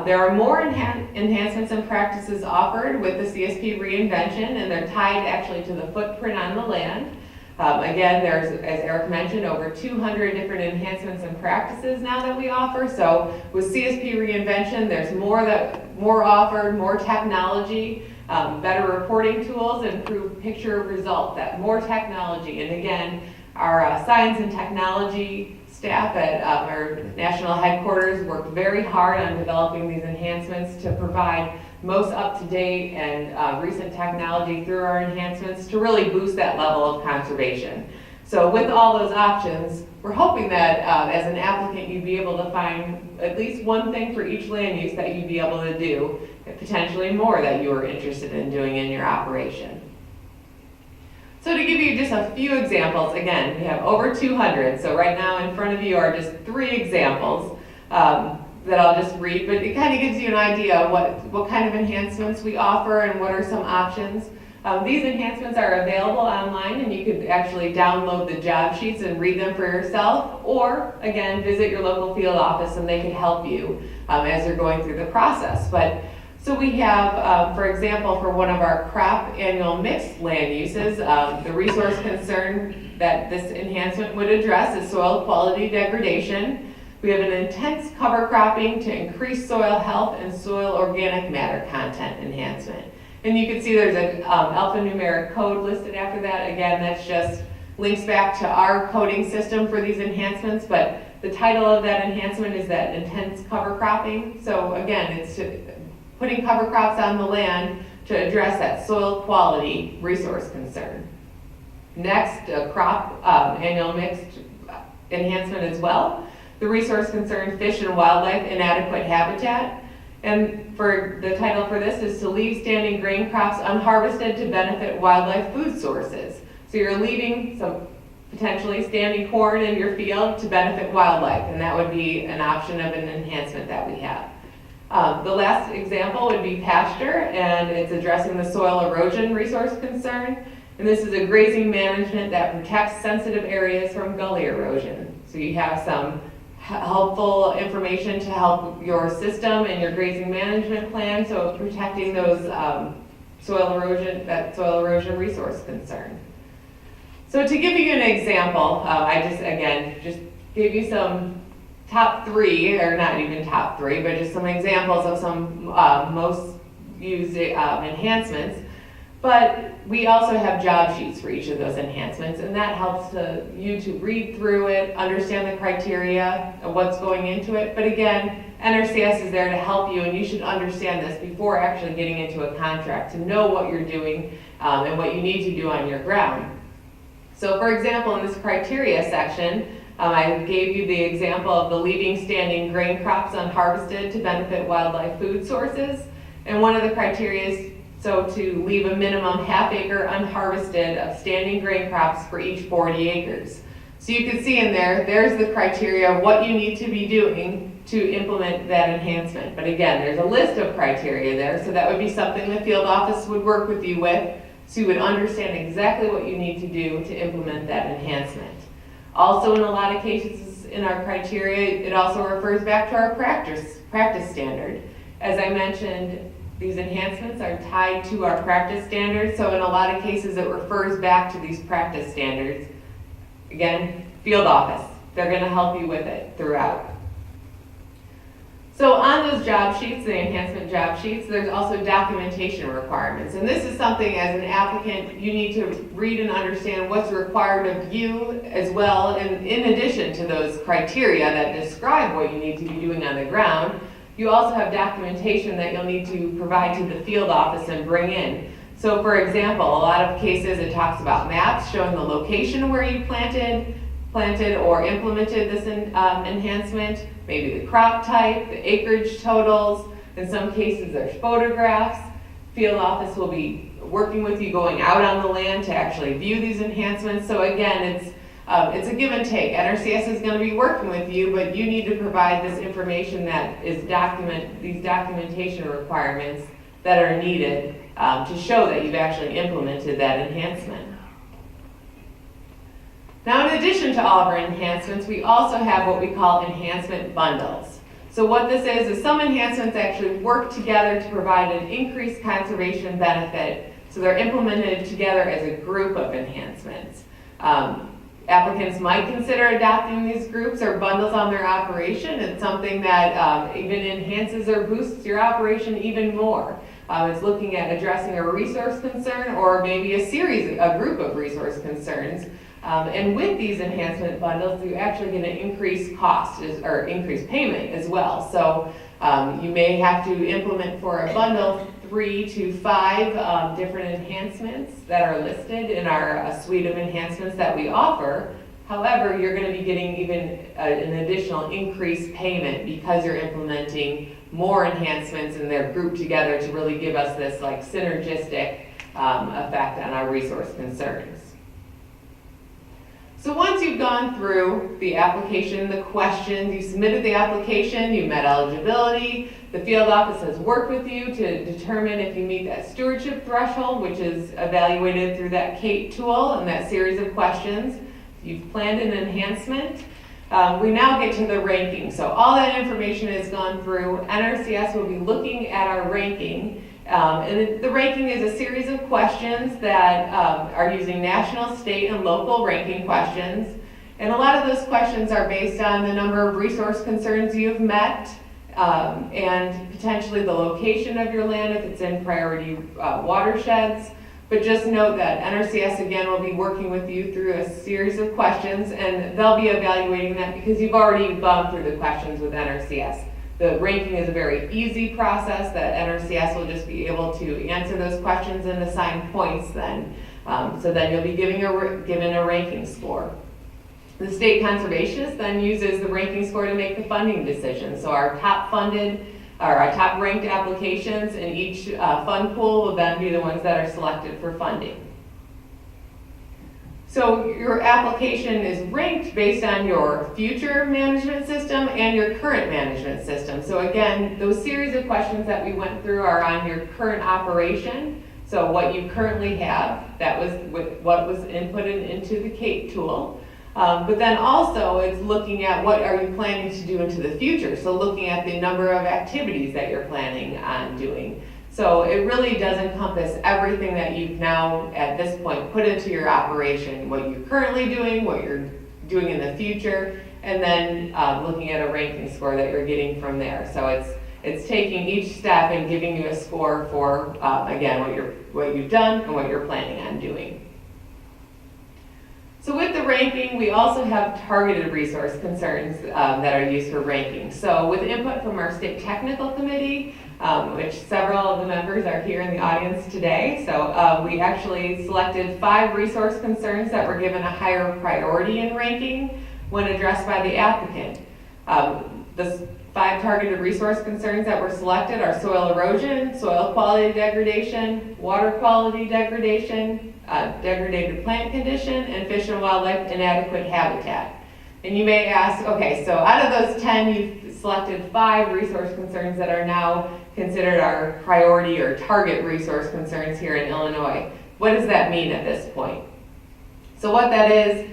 There are more enhancements and practices offered with the CSP reinvention, and they're tied actually to the footprint on the land. Again, there's, as Eric mentioned, over 200 different enhancements and practices now that we offer. So with CSP reinvention, there's more offered, more technology, better reporting tools, improved picture result, that more technology. And again, our science and technology staff at our national headquarters worked very hard on developing these enhancements to provide most up-to-date and recent technology through our enhancements to really boost that level of conservation. So with all those options, we're hoping that as an applicant, you'd be able to find at least one thing for each land use that you'd be able to do, and potentially more that you are interested in doing in your operation. So to give you just a few examples, again, we have over 200, so right now in front of you are just 3 examples that I'll just read, but it kind of gives you an idea of what kind of enhancements we offer and what are some options. These enhancements are available online, and you could actually download the job sheets and read them for yourself, or again, visit your local field office and they can help you as you're going through the process. So we have, for example, for one of our crop annual mixed land uses, the resource concern that this enhancement would address is soil quality degradation. We have an intense cover cropping to increase soil health and soil organic matter content enhancement. And you can see there's an alphanumeric code listed after that. Again, that's just links back to our coding system for these enhancements, but the title of that enhancement is that intense cover cropping. So again, it's putting cover crops on the land to address that soil quality resource concern. Next, a crop annual mixed enhancement as well. The resource concern fish and wildlife inadequate habitat. And for the title for this is to leave standing grain crops unharvested to benefit wildlife food sources. So you're leaving some potentially standing corn in your field to benefit wildlife, and that would be an option of an enhancement that we have. The last example would be pasture, and it's addressing the soil erosion resource concern. And this is a grazing management that protects sensitive areas from gully erosion. So you have some helpful information to help your system and your grazing management plan, so protecting those soil erosion resource concern. So to give you an example, I just gave you some top 3, or not even top 3, but just some examples of some most used enhancements. But we also have job sheets for each of those enhancements, and that helps you to read through it, understand the criteria of what's going into it. But again, NRCS is there to help you, and you should understand this before actually getting into a contract to know what you're doing and what you need to do on your ground. So for example, in this criteria section, I gave you the example of the leaving standing grain crops unharvested to benefit wildlife food sources. And one of the criteria is to leave a minimum ½ acre unharvested of standing grain crops for each 40 acres. So you can see in there's the criteria of what you need to be doing to implement that enhancement. But again, there's a list of criteria there, so that would be something the field office would work with you with, so you would understand exactly what you need to do to implement that enhancement. Also, in a lot of cases in our criteria, it also refers back to our practice standard. As I mentioned, these enhancements are tied to our practice standards, so in a lot of cases it refers back to these practice standards. Again, field office, they're going to help you with it throughout. So on those job sheets, the enhancement job sheets, there's also documentation requirements. And this is something as an applicant you need to read and understand what's required of you as well. And in addition to those criteria that describe what you need to be doing on the ground, you also have documentation that you'll need to provide to the field office and bring in. So for example, a lot of cases it talks about maps showing the location where you planted or implemented this enhancement, maybe the crop type, the acreage totals. In some cases there's photographs. Field office will be working with you going out on the land to actually view these enhancements. So again, it's a give and take. NRCS is going to be working with you, but you need to provide this information that is these documentation requirements that are needed to show that you've actually implemented that enhancement. Now, in addition to all of our enhancements, we also have what we call enhancement bundles. So what this is some enhancements actually work together to provide an increased conservation benefit. So they're implemented together as a group of enhancements. Applicants might consider adopting these groups or bundles on their operation. It's something that even enhances or boosts your operation even more. It's looking at addressing a resource concern or maybe a group of resource concerns. And with these enhancement bundles, you actually get an increased cost or increased payment as well. So you may have to implement for a bundle 3 to 5 different enhancements that are listed in our suite of enhancements that we offer. However, you're going to be getting even an additional increased payment because you're implementing more enhancements and they're grouped together to really give us this like synergistic effect on our resource concerns. So once you've gone through the application, the questions, you submitted the application, you met eligibility, the field office has worked with you to determine if you meet that stewardship threshold, which is evaluated through that CATE tool and that series of questions. You've planned an enhancement. We now get to the ranking. So all that information has gone through. NRCS will be looking at our ranking. And the ranking is a series of questions that are using national, state, and local ranking questions. And a lot of those questions are based on the number of resource concerns you've met and potentially the location of your land if it's in priority watersheds. But just note that NRCS again will be working with you through a series of questions and they'll be evaluating that because you've already gone through the questions with NRCS. The ranking is a very easy process that NRCS will just be able to answer those questions and assign points then. So then you'll be given a ranking score. The state conservationist then uses the ranking score to make the funding decision. So our top funded or our top ranked applications in each fund pool will then be the ones that are selected for funding. So your application is ranked based on your future management system and your current management system. So again, those series of questions that we went through are on your current operation. So what you currently have, that was what was inputted into the CATE tool. But then also it's looking at what are you planning to do into the future. So looking at the number of activities that you're planning on doing. So it really does encompass everything that you've now, at this point, put into your operation, what you're currently doing, what you're doing in the future, and then looking at a ranking score that you're getting from there. So it's taking each step and giving you a score for, again, what you've done and what you're planning on doing. So with the ranking, we also have targeted resource concerns that are used for ranking. So with input from our state technical committee, which several of the members are here in the audience today. So we actually selected 5 resource concerns that were given a higher priority in ranking when addressed by the applicant. The 5 targeted resource concerns that were selected are soil erosion, soil quality degradation, water quality degradation, degraded plant condition, and fish and wildlife inadequate habitat. And you may ask, okay, so out of those 10, you've selected 5 resource concerns that are now considered our priority or target resource concerns here in Illinois. What does that mean at this point? So what that is,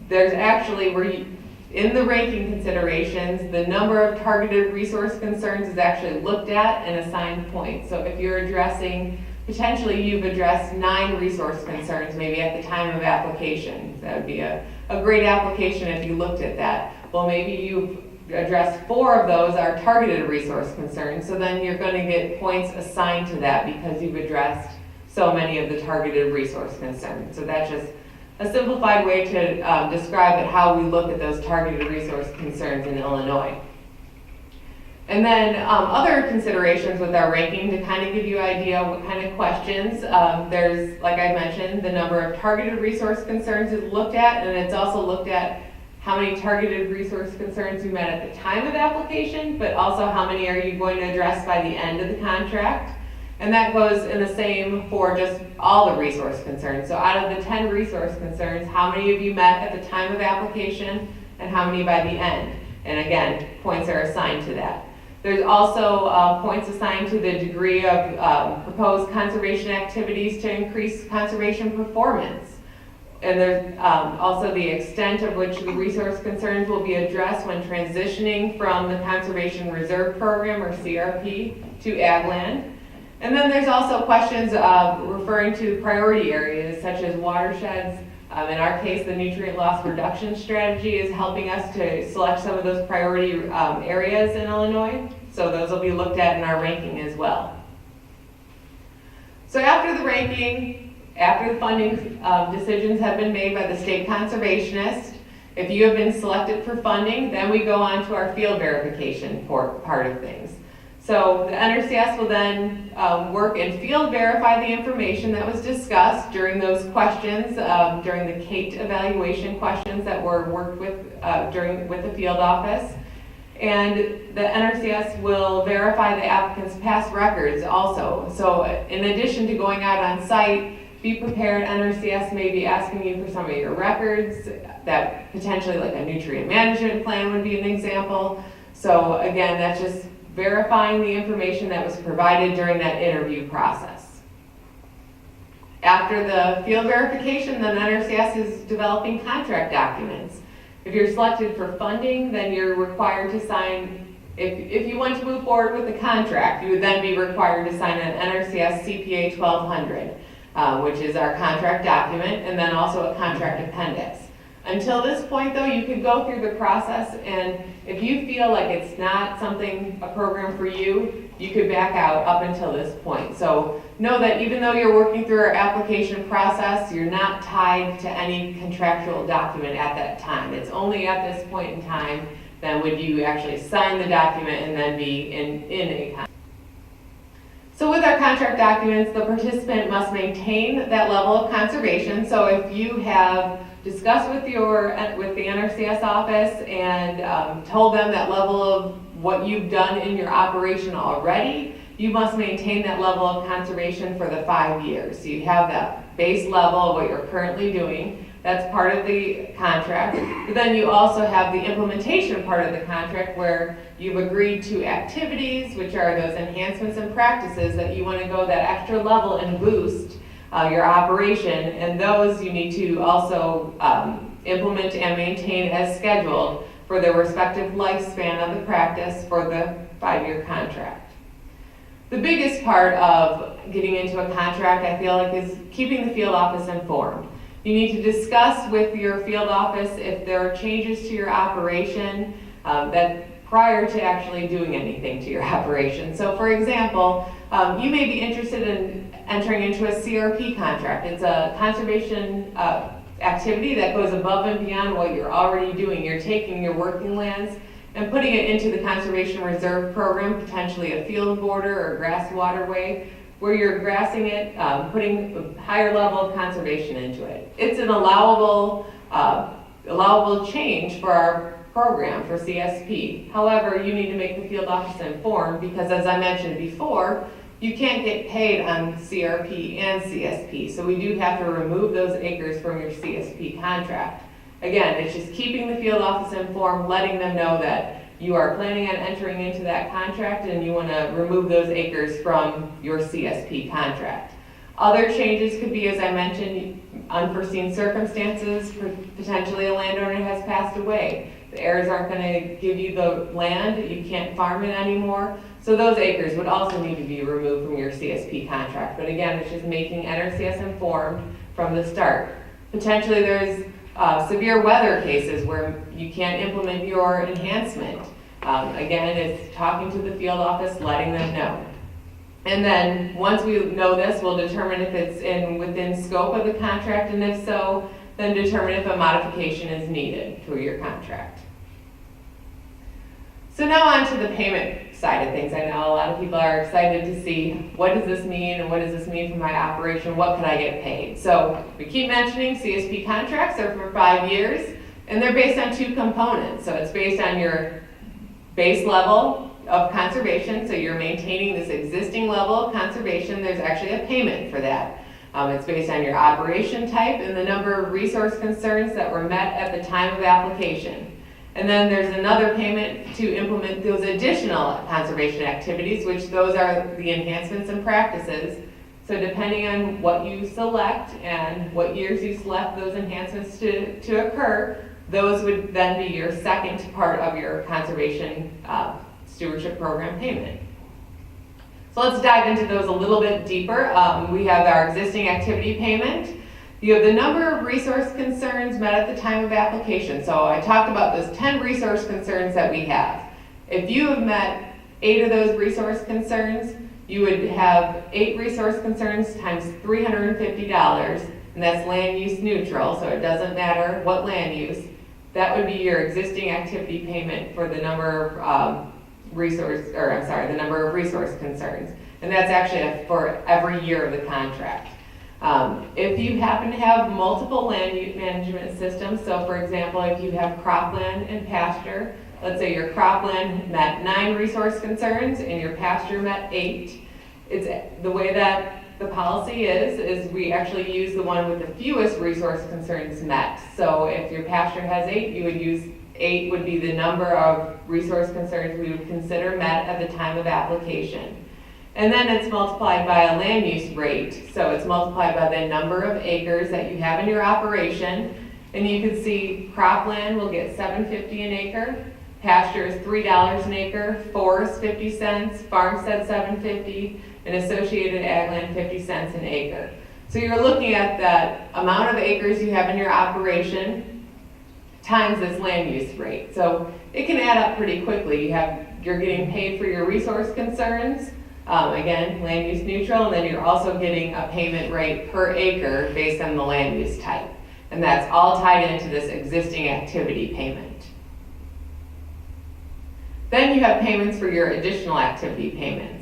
there's actually, in the ranking considerations, the number of targeted resource concerns is actually looked at and assigned points. So if you're addressing, potentially you've addressed 9 resource concerns maybe at the time of application. That would be a great application if you looked at that. Well, maybe you've addressed 4 of those are targeted resource concerns, so then you're going to get points assigned to that because you've addressed so many of the targeted resource concerns. So that's just a simplified way to describe it, how we look at those targeted resource concerns in Illinois. And then other considerations with our ranking to kind of give you an idea what kind of questions. There's, like I mentioned, the number of targeted resource concerns is looked at, and it's also looked at how many targeted resource concerns you met at the time of application, but also how many are you going to address by the end of the contract. And that goes in the same for just all the resource concerns. So out of the 10 resource concerns, how many of you met at the time of application and how many by the end? And again, points are assigned to that. There's also points assigned to the degree of proposed conservation activities to increase conservation performance. And there's also the extent of which the resource concerns will be addressed when transitioning from the Conservation Reserve Program, or CRP, to ag land. And then there's also questions referring to priority areas such as watersheds. In our case, the nutrient loss reduction strategy is helping us to select some of those priority areas in Illinois. So those will be looked at in our ranking as well. So after the ranking, after the funding decisions have been made by the state conservationist, if you have been selected for funding, then we go on to our field verification part of things. So the NRCS will then work and field verify the information that was discussed during those questions, during the CATE evaluation questions that were worked with with the field office. And the NRCS will verify the applicant's past records also. So in addition to going out on site, be prepared, NRCS may be asking you for some of your records, that potentially like a nutrient management plan would be an example. So again, that's just verifying the information that was provided during that interview process. After the field verification, then NRCS is developing contract documents. If you're selected for funding, then you're required to sign, if you want to move forward with the contract, you would then be required to sign an NRCS CPA 1200, which is our contract document, and then also a contract appendix. Until this point though, you could go through the process, and if you feel like it's not a program for you, you could back out up until this point. So know that even though you're working through our application process, you're not tied to any contractual document at that time. It's only at this point in time that would you actually sign the document and then be in a contract. So with our contract documents, the participant must maintain that level of conservation. So if you have discussed with the NRCS office and told them that level of what you've done in your operation already, you must maintain that level of conservation for the 5 years. So you have that base level of what you're currently doing. That's part of the contract. But then you also have the implementation part of the contract where you've agreed to activities, which are those enhancements and practices that you want to go that extra level and boost your operation, and those you need to also implement and maintain as scheduled for the respective lifespan of the practice for the 5-year contract. The biggest part of getting into a contract, I feel like, is keeping the field office informed. You need to discuss with your field office if there are changes to your operation that prior to actually doing anything to your operation. So for example, you may be interested in entering into a CRP contract. It's a conservation activity that goes above and beyond what you're already doing. You're taking your working lands and putting it into the Conservation Reserve Program, potentially a field border or grass waterway, where you're grassing it, putting a higher level of conservation into it. It's an allowable change for our program for CSP. However, you need to make the field office informed because, as I mentioned before, you can't get paid on CRP and CSP. So we do have to remove those acres from your CSP contract. Again, it's just keeping the field office informed, letting them know that you are planning on entering into that contract and you want to remove those acres from your CSP contract. Other changes could be, as I mentioned, unforeseen circumstances. Potentially a landowner has passed away. The heirs aren't going to give you the land, you can't farm it anymore. So those acres would also need to be removed from your CSP contract. But again, it's just making NRCS informed from the start. Potentially there's severe weather cases where you can't implement your enhancement. Again, it's talking to the field office, letting them know. And then once we know this, we'll determine if it's within scope of the contract, and if so, then determine if a modification is needed through your contract. So now on to the payment side of things. I know a lot of people are excited to see what does this mean and what does this mean for my operation, what can I get paid? So we keep mentioning CSP contracts are for 5 years, and they're based on 2 components. So it's based on your base level of conservation, so you're maintaining this existing level of conservation. There's actually a payment for that. It's based on your operation type and the number of resource concerns that were met at the time of application. And then there's another payment to implement those additional conservation activities, which those are the enhancements and practices. So depending on what you select and what years you select those enhancements to occur, those would then be your second part of your conservation stewardship program payment. So let's dive into those a little bit deeper. We have our existing activity payment. You have the number of resource concerns met at the time of application. So I talked about those 10 resource concerns that we have. If you have met 8 of those resource concerns, you would have 8 resource concerns times $350, and that's land use neutral, so it doesn't matter what land use. That would be your existing activity payment for the number of the number of resource concerns. And that's actually for every year of the contract. If you happen to have multiple land use management systems, so for example, if you have cropland and pasture, let's say your cropland met 9 resource concerns and your pasture met 8. It's the way that the policy is we actually use the one with the fewest resource concerns met. So if your pasture has 8, you would use 8 would be the number of resource concerns we would consider met at the time of application. And then it's multiplied by a land use rate. So it's multiplied by the number of acres that you have in your operation. And you can see cropland will get $7.50 an acre. Pasture is $3 an acre, forest 50 cents, farmstead $7.50, and associated ag land 50 cents an acre. So you're looking at that amount of acres you have in your operation times this land use rate. So it can add up pretty quickly. You're getting paid for your resource concerns, again, land use neutral, and then you're also getting a payment rate per acre based on the land use type. And that's all tied into this existing activity payment. Then you have payments for your additional activity payments.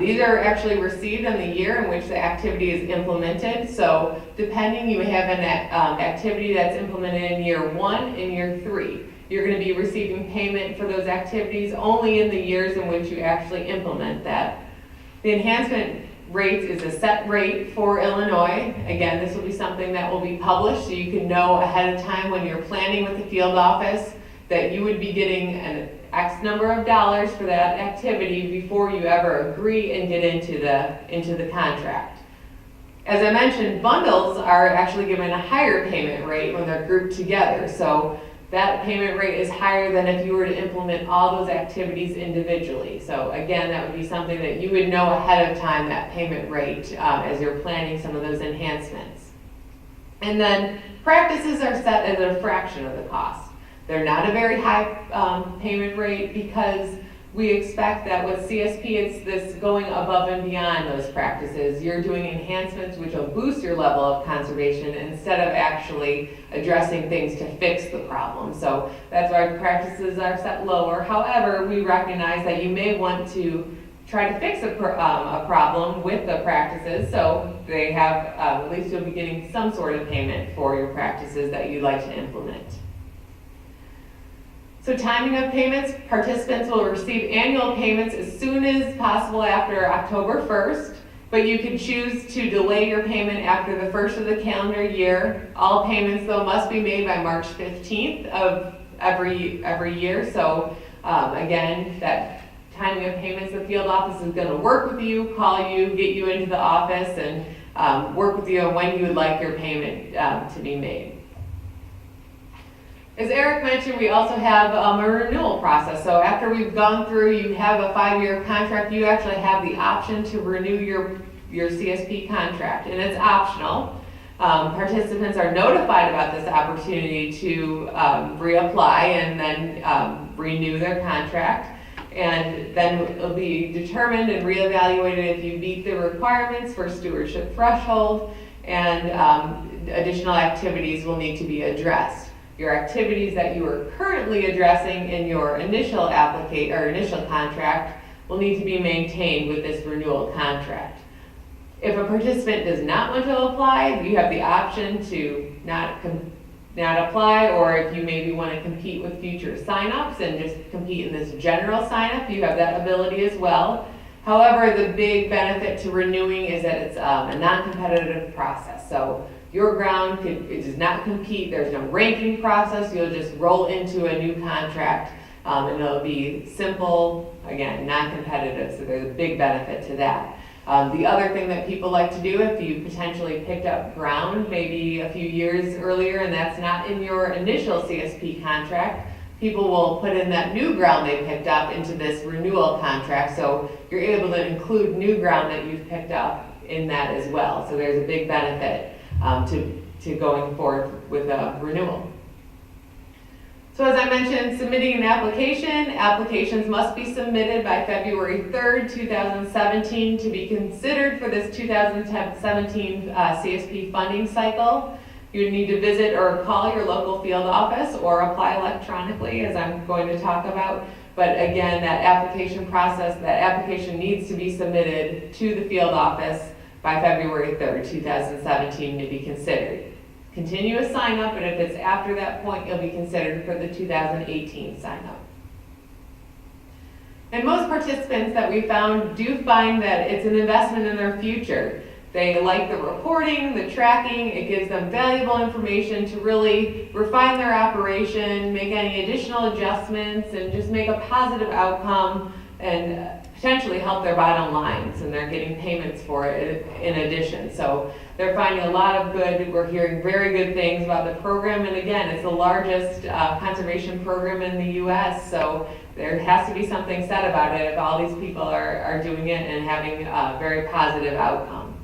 These are actually received in the year in which the activity is implemented. So depending, you have an activity that's implemented in year 1 and year 3. You're going to be receiving payment for those activities only in the years in which you actually implement that. The enhancement rates is a set rate for Illinois. Again, this will be something that will be published so you can know ahead of time when you're planning with the field office that you would be getting an X number of dollars for that activity before you ever agree and get into the contract. As I mentioned, bundles are actually given a higher payment rate when they're grouped together. So that payment rate is higher than if you were to implement all those activities individually. So again, that would be something that you would know ahead of time, that payment rate, as you're planning some of those enhancements. And then practices are set at a fraction of the cost. They're not a very high payment rate because we expect that with CSP, it's this going above and beyond those practices. You're doing enhancements which will boost your level of conservation instead of actually addressing things to fix the problem. So that's why practices are set lower. However, we recognize that you may want to try to fix a problem with the practices, so they have, at least you'll be getting some sort of payment for your practices that you'd like to implement. So timing of payments, participants will receive annual payments as soon as possible after October 1st, but you can choose to delay your payment after the first of the calendar year. All payments, though, must be made by March 15th of every year. So again, that timing of payments, the field office is going to work with you, call you, get you into the office, and work with you on when you would like your payment to be made. As Eric mentioned, we also have a renewal process. So after we've gone through, you have a 5-year contract, you actually have the option to renew your CSP contract, and it's optional. Participants are notified about this opportunity to reapply and then renew their contract. And then it'll be determined and reevaluated if you meet the requirements for stewardship threshold, and additional activities will need to be addressed. Your activities that you are currently addressing in your initial contract will need to be maintained with this renewal contract. If a participant does not want to apply, you have the option to not apply, or if you maybe want to compete with future signups and just compete in this general signup, you have that ability as well. However, the big benefit to renewing is that it's a non-competitive process. So your ground it does not compete, there's no ranking process, you'll just roll into a new contract, and it'll be simple, again, non-competitive, so there's a big benefit to that. The other thing that people like to do, if you potentially picked up ground maybe a few years earlier and that's not in your initial CSP contract, people will put in that new ground they picked up into this renewal contract, so you're able to include new ground that you've picked up in that as well. So there's a big benefit to going forward with a renewal. So as I mentioned, submitting an application, applications must be submitted by February 3rd, 2017 to be considered for this 2017 CSP funding cycle. You need to visit or call your local field office or apply electronically, as I'm going to talk about. But again, that application process, that application needs to be submitted to the field office by February 3rd, 2017 to be considered. Continuous sign up, and if it's after that point, you'll be considered for the 2018 sign up. And most participants that we found do find that it's an investment in their future. They like the reporting, the tracking. It gives them valuable information to really refine their operation, make any additional adjustments, and just make a positive outcome and potentially help their bottom lines, and they're getting payments for it in addition. So they're finding a lot of good, we're hearing very good things about the program, and again, it's the largest conservation program in the US, so there has to be something said about it if all these people are doing it and having a very positive outcome.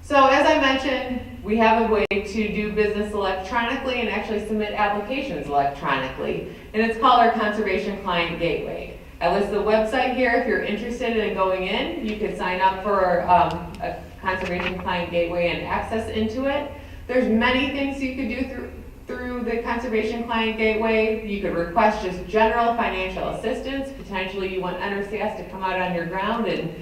So as I mentioned, we have a way to do business electronically and actually submit applications electronically, and it's called our Conservation Client Gateway. I list the website here. If you're interested in going in, you could sign up for a Conservation Client Gateway and access into it. There's many things you could do through the Conservation Client Gateway. You could request just general financial assistance. Potentially you want NRCS to come out on your ground and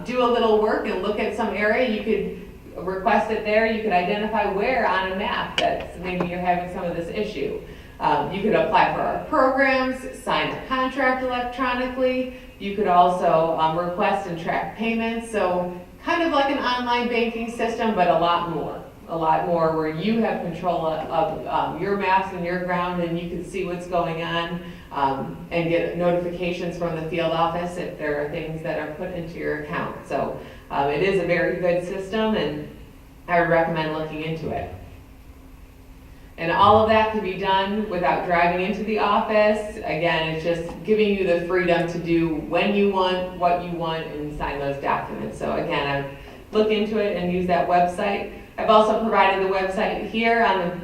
do a little work and look at some area. You could request it there. You could identify where on a map that maybe you're having some of this issue. You could apply for our programs, sign a contract electronically. You could also request and track payments. So kind of like an online banking system, but a lot more where you have control of your maps and your ground, and you can see what's going on and get notifications from the field office if there are things that are put into your account. So it is a very good system, and I would recommend looking into it. And all of that can be done without driving into the office. Again, it's just giving you the freedom to do when you want, what you want, and sign those documents. So again, I've looked into it and used that website. I've also provided the website here on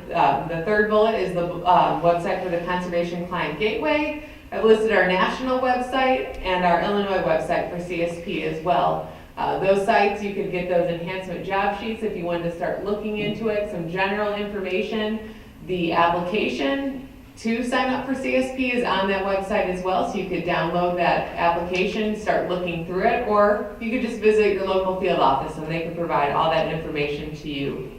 the third bullet is the website for the Conservation Client Gateway. I've listed our national website and our Illinois website for CSP as well. Those sites, you could get those enhancement job sheets if you wanted to start looking into it, some general information. The application to sign up for CSP is on that website as well, so you could download that application, start looking through it, or you could just visit your local field office and they can provide all that information to you